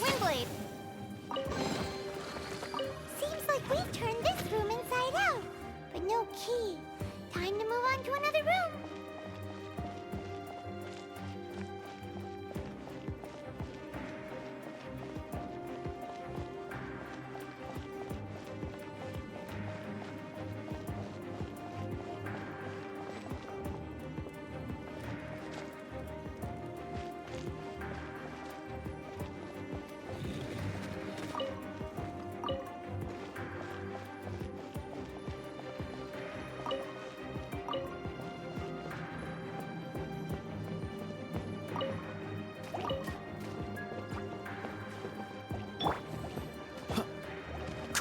Windblade! Seems like we've turned this room inside out.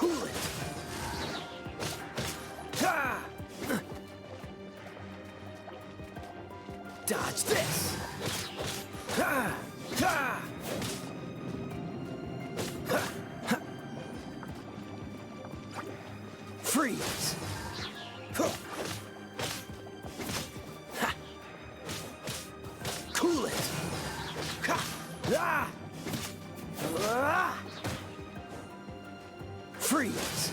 Cool it! Ha! Dodge this! Ha! Ha! Ha! Ha! Freeze! Huh. Ha! Cool it! Ha! Ah! Ah! Freeze!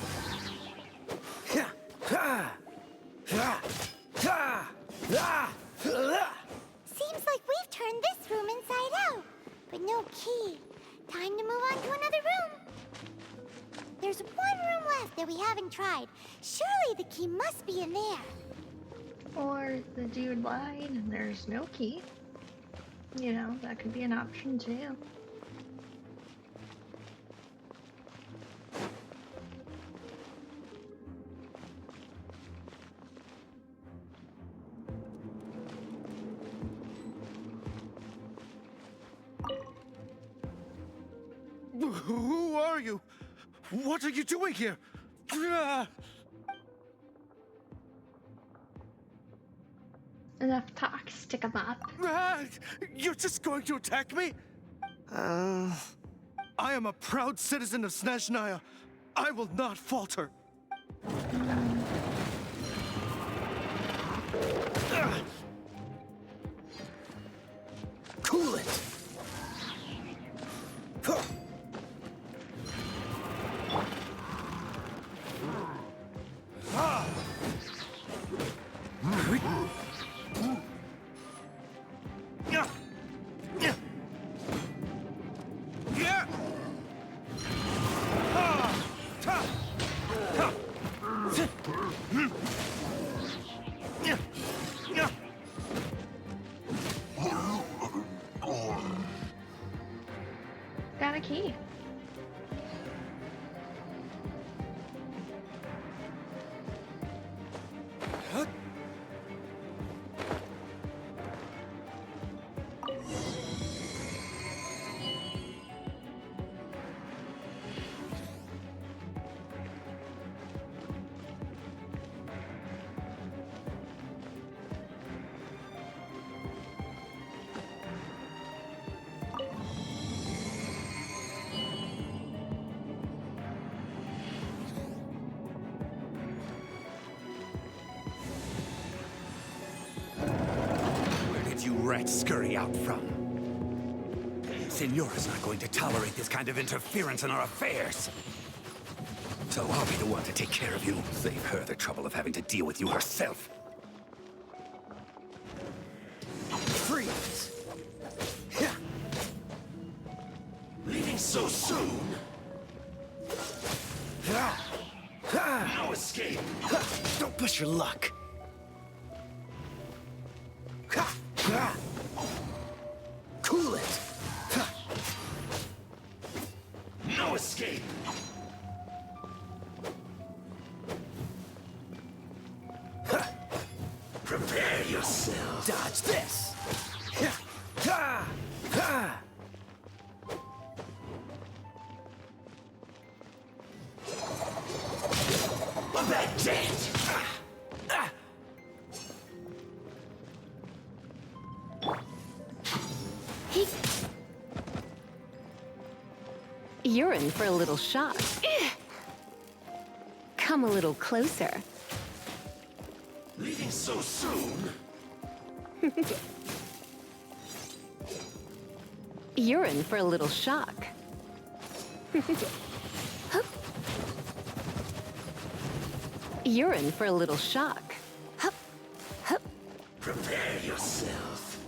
Ha! Ha! Ha! Ha! Ah! Ah!
Seems like we've turned this room inside out, but no key. Time to move on to another room. There's one room left that we haven't tried. Surely the key must be in there.
Or the dude lied and there's no key. You know, that could be an option too.
Who are you? What are you doing here? Ah!
Enough talk, stick 'em up.
Ah! You're just going to attack me? I am a proud citizen of Snezhnaya. I will not falter. Ah! Cool it! Huh. Ah! Yeah. Yeah. Yeah. Ah! Ta! Ta! Yeah. Yeah.
Got a key.
Huh?
Where did you rats scurry out from? Signora's not going to tolerate this kind of interference in our affairs. So I'll be the one to take care of you. Save her the trouble of having to deal with you herself.
Freeze! Yeah.
Leaving so soon?
Ah! Ah!
No escape!
Don't push your luck. Ha! Ah! Cool it! Ha!
No escape!
Ha!
Prepare yourself!
Dodge this! Yeah. Ha! Ha!
That's it!
Ah!
You're in for a little shock. Come a little closer.
Leaving so soon?
You're in for a little shock. You're in for a little shock.
Prepare yourself.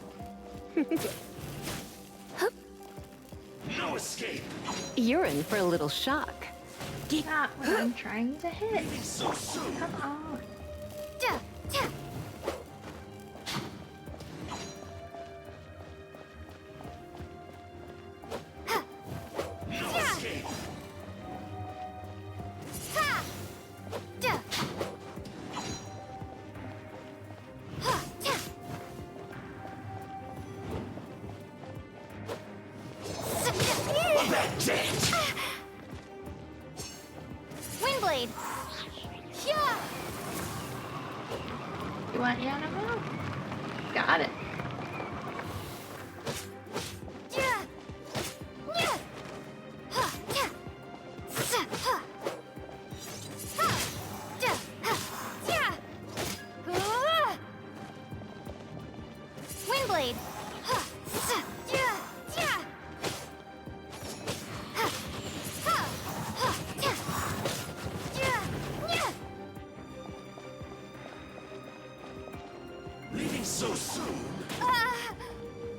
No escape.
You're in for a little shock.
Not what I'm trying to hit.
So soon.
Come on.
No escape. That's it!
Windblade! Yeah!
You want Yanamo? Got it.
Yeah! Yeah! Ha! Yeah! Sa! Ha! Ha! Ja! Ha! Yeah! Ah! Windblade! Ha! Sa! Yeah! Yeah! Ha! Ha! Ha! Yeah! Yeah! Yeah!
Leaving so soon?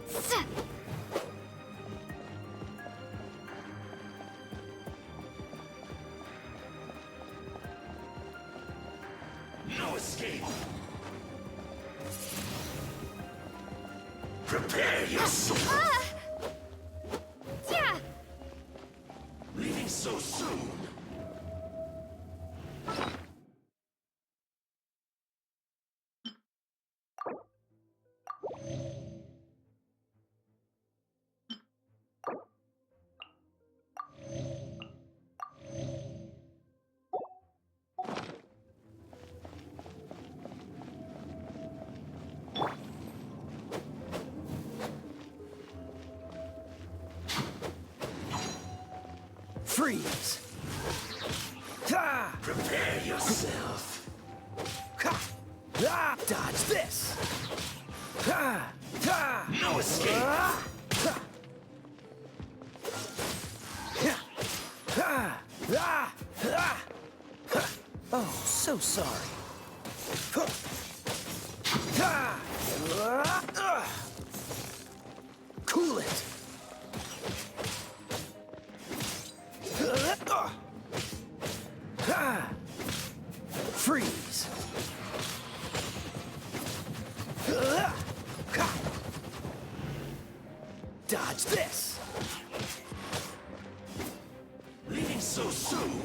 Sa!
No escape. Prepare yourself.
Yeah!
Leaving so soon?
Freeze! Ha!
Prepare yourself.
Ha! Ah! Dodge this! Ha! Ha!
No escape.
Ah! Ha! Ha! Ha! Ah! Ah! Ha! Oh, so sorry. Ha! Ha! Ah! Ah! Cool it! Ah! Freeze! Dodge this!
Leaving so soon?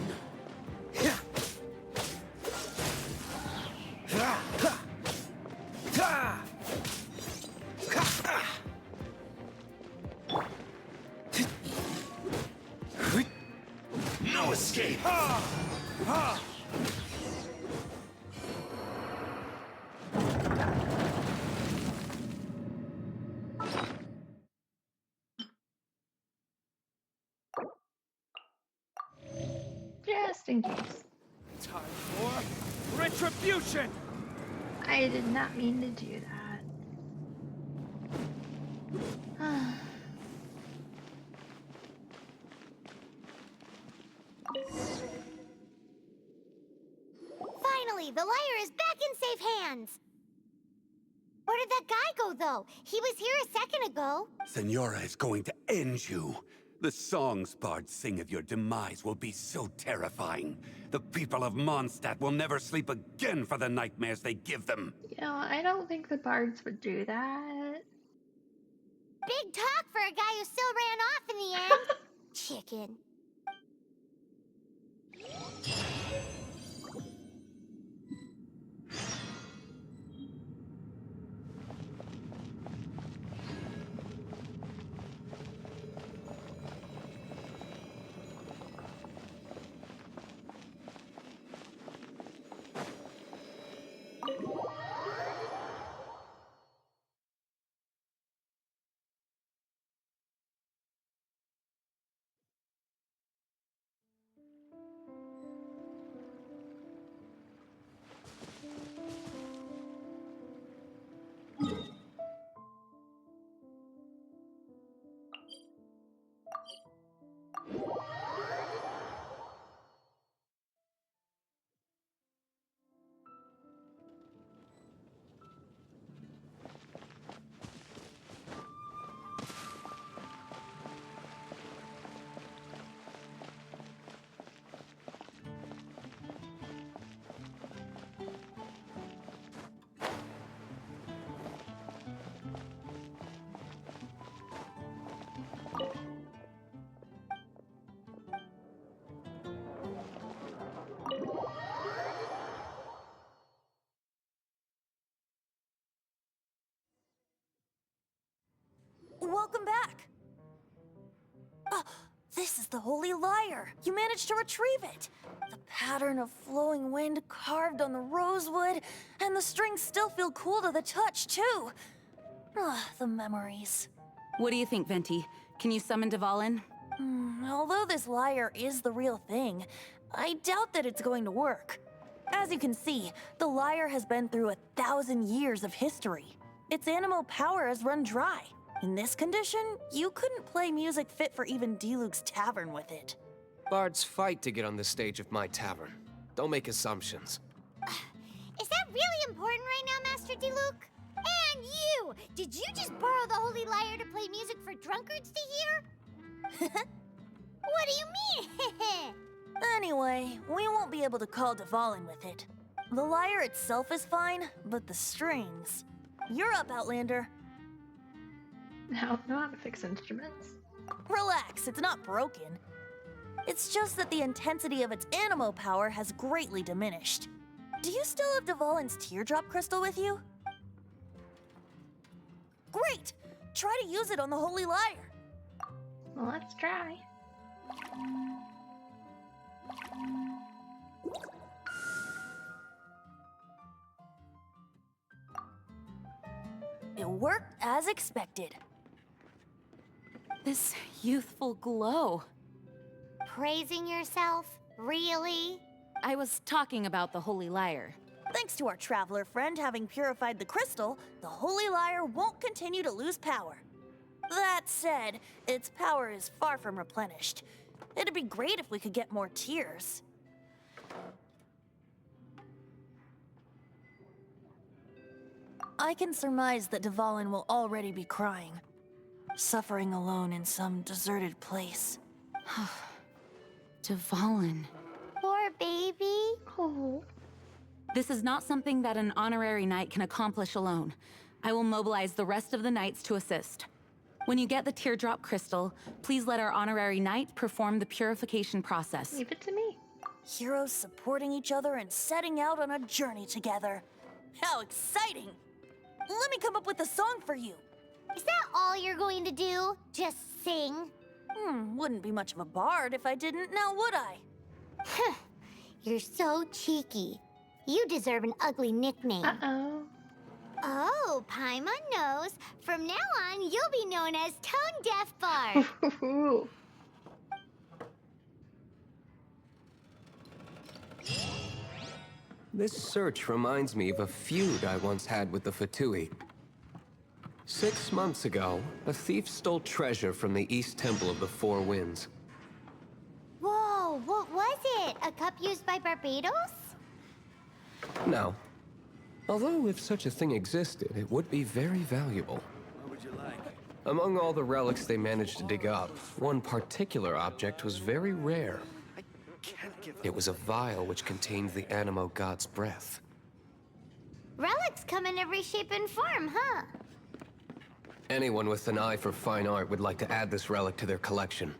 No escape.
Just in case.
Time for retribution!
I did not mean to do that.
Finally, the Lyre is back in safe hands! Where did that guy go, though? He was here a second ago.
Senora is going to end you. The songs bards sing of your demise will be so terrifying. The people of Mondstadt will never sleep again for the nightmares they give them.
You know, I don't think the bards would do that.
Big talk for a guy who still ran off in the end. Chicken.
This is the Holy Lyre. You managed to retrieve it. The pattern of flowing wind carved on the rosewood, and the strings still feel cool to the touch, too. The memories.
What do you think, Venti? Can you summon Dvalin?
Although this lyre is the real thing, I doubt that it's going to work. As you can see, the lyre has been through 1,000 years of history. Its animal power has run dry. In this condition, you couldn't play music fit for even Diluc's tavern with it.
Bards fight to get on the stage of my tavern. Don't make assumptions.
Is that really important right now, Master Diluc? And you! Did you just borrow the Holy Lyre to play music for drunkards to hear? What do you mean?
Anyway, we won't be able to call Dvalin with it. The lyre itself is fine, but the strings... You're up, Outlander.
Now, know how to fix instruments.
Relax, it's not broken. It's just that the intensity of its animo power has greatly diminished. Do you still have Dvalin's teardrop crystal with you? Great! Try to use it on the Holy Lyre.
Well, let's try.
It worked as expected.
This youthful glow.
Praising yourself? Really?
I was talking about the Holy Lyre.
Thanks to our traveler friend having purified the crystal, the Holy Lyre won't continue to lose power. That said, its power is far from replenished. It'd be great if we could get more tears. I can surmise that Dvalin will already be crying, suffering alone in some deserted place.
Dvalin.
Poor baby.
Oh.
This is not something that an honorary knight can accomplish alone. I will mobilize the rest of the knights to assist. When you get the teardrop crystal, please let our honorary knight perform the purification process.
Leave it to me.
Heroes supporting each other and setting out on a journey together. How exciting! Let me come up with a song for you.
Is that all you're going to do? Just sing?
Wouldn't be much of a bard if I didn't, now would I?
You're so cheeky. You deserve an ugly nickname.
Uh-oh.
Oh, Paimon knows. From now on, you'll be known as Tone Deaf Bard.
This search reminds me of a feud I once had with the Fatui. 6 months ago, a thief stole treasure from the East Temple of the Four Winds.
Whoa, what was it? A cup used by Barbados?
No. Although if such a thing existed, it would be very valuable.
What would you like?
Among all the relics they managed to dig up, one particular object was very rare. It was a vial which contained the Animo god's breath.
Relics come in every shape and form, huh?
Anyone with an eye for fine art would like to add this relic to their collection.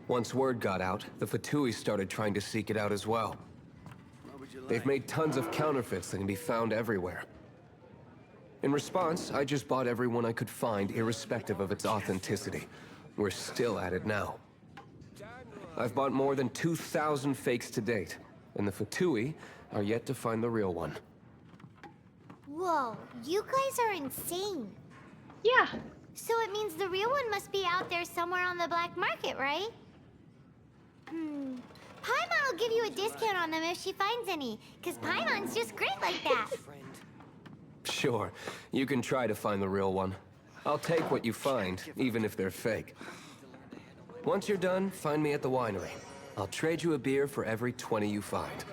Once word got out, the Fatui started trying to seek it out as well. They've made tons of counterfeits that can be found everywhere. In response, I just bought every one I could find, irrespective of its authenticity. We're still at it now. I've bought more than 2,000 fakes to date, and the Fatui are yet to find the real one.
Whoa, you guys are insane.
Yeah.
So it means the real one must be out there somewhere on the black market, right? Paimon will give you a discount on them if she finds any, because Paimon's just great like that.
Sure, you can try to find the real one. I'll take what you find, even if they're fake. Once you're done, find me at the winery. I'll trade you a beer for every 20 you find.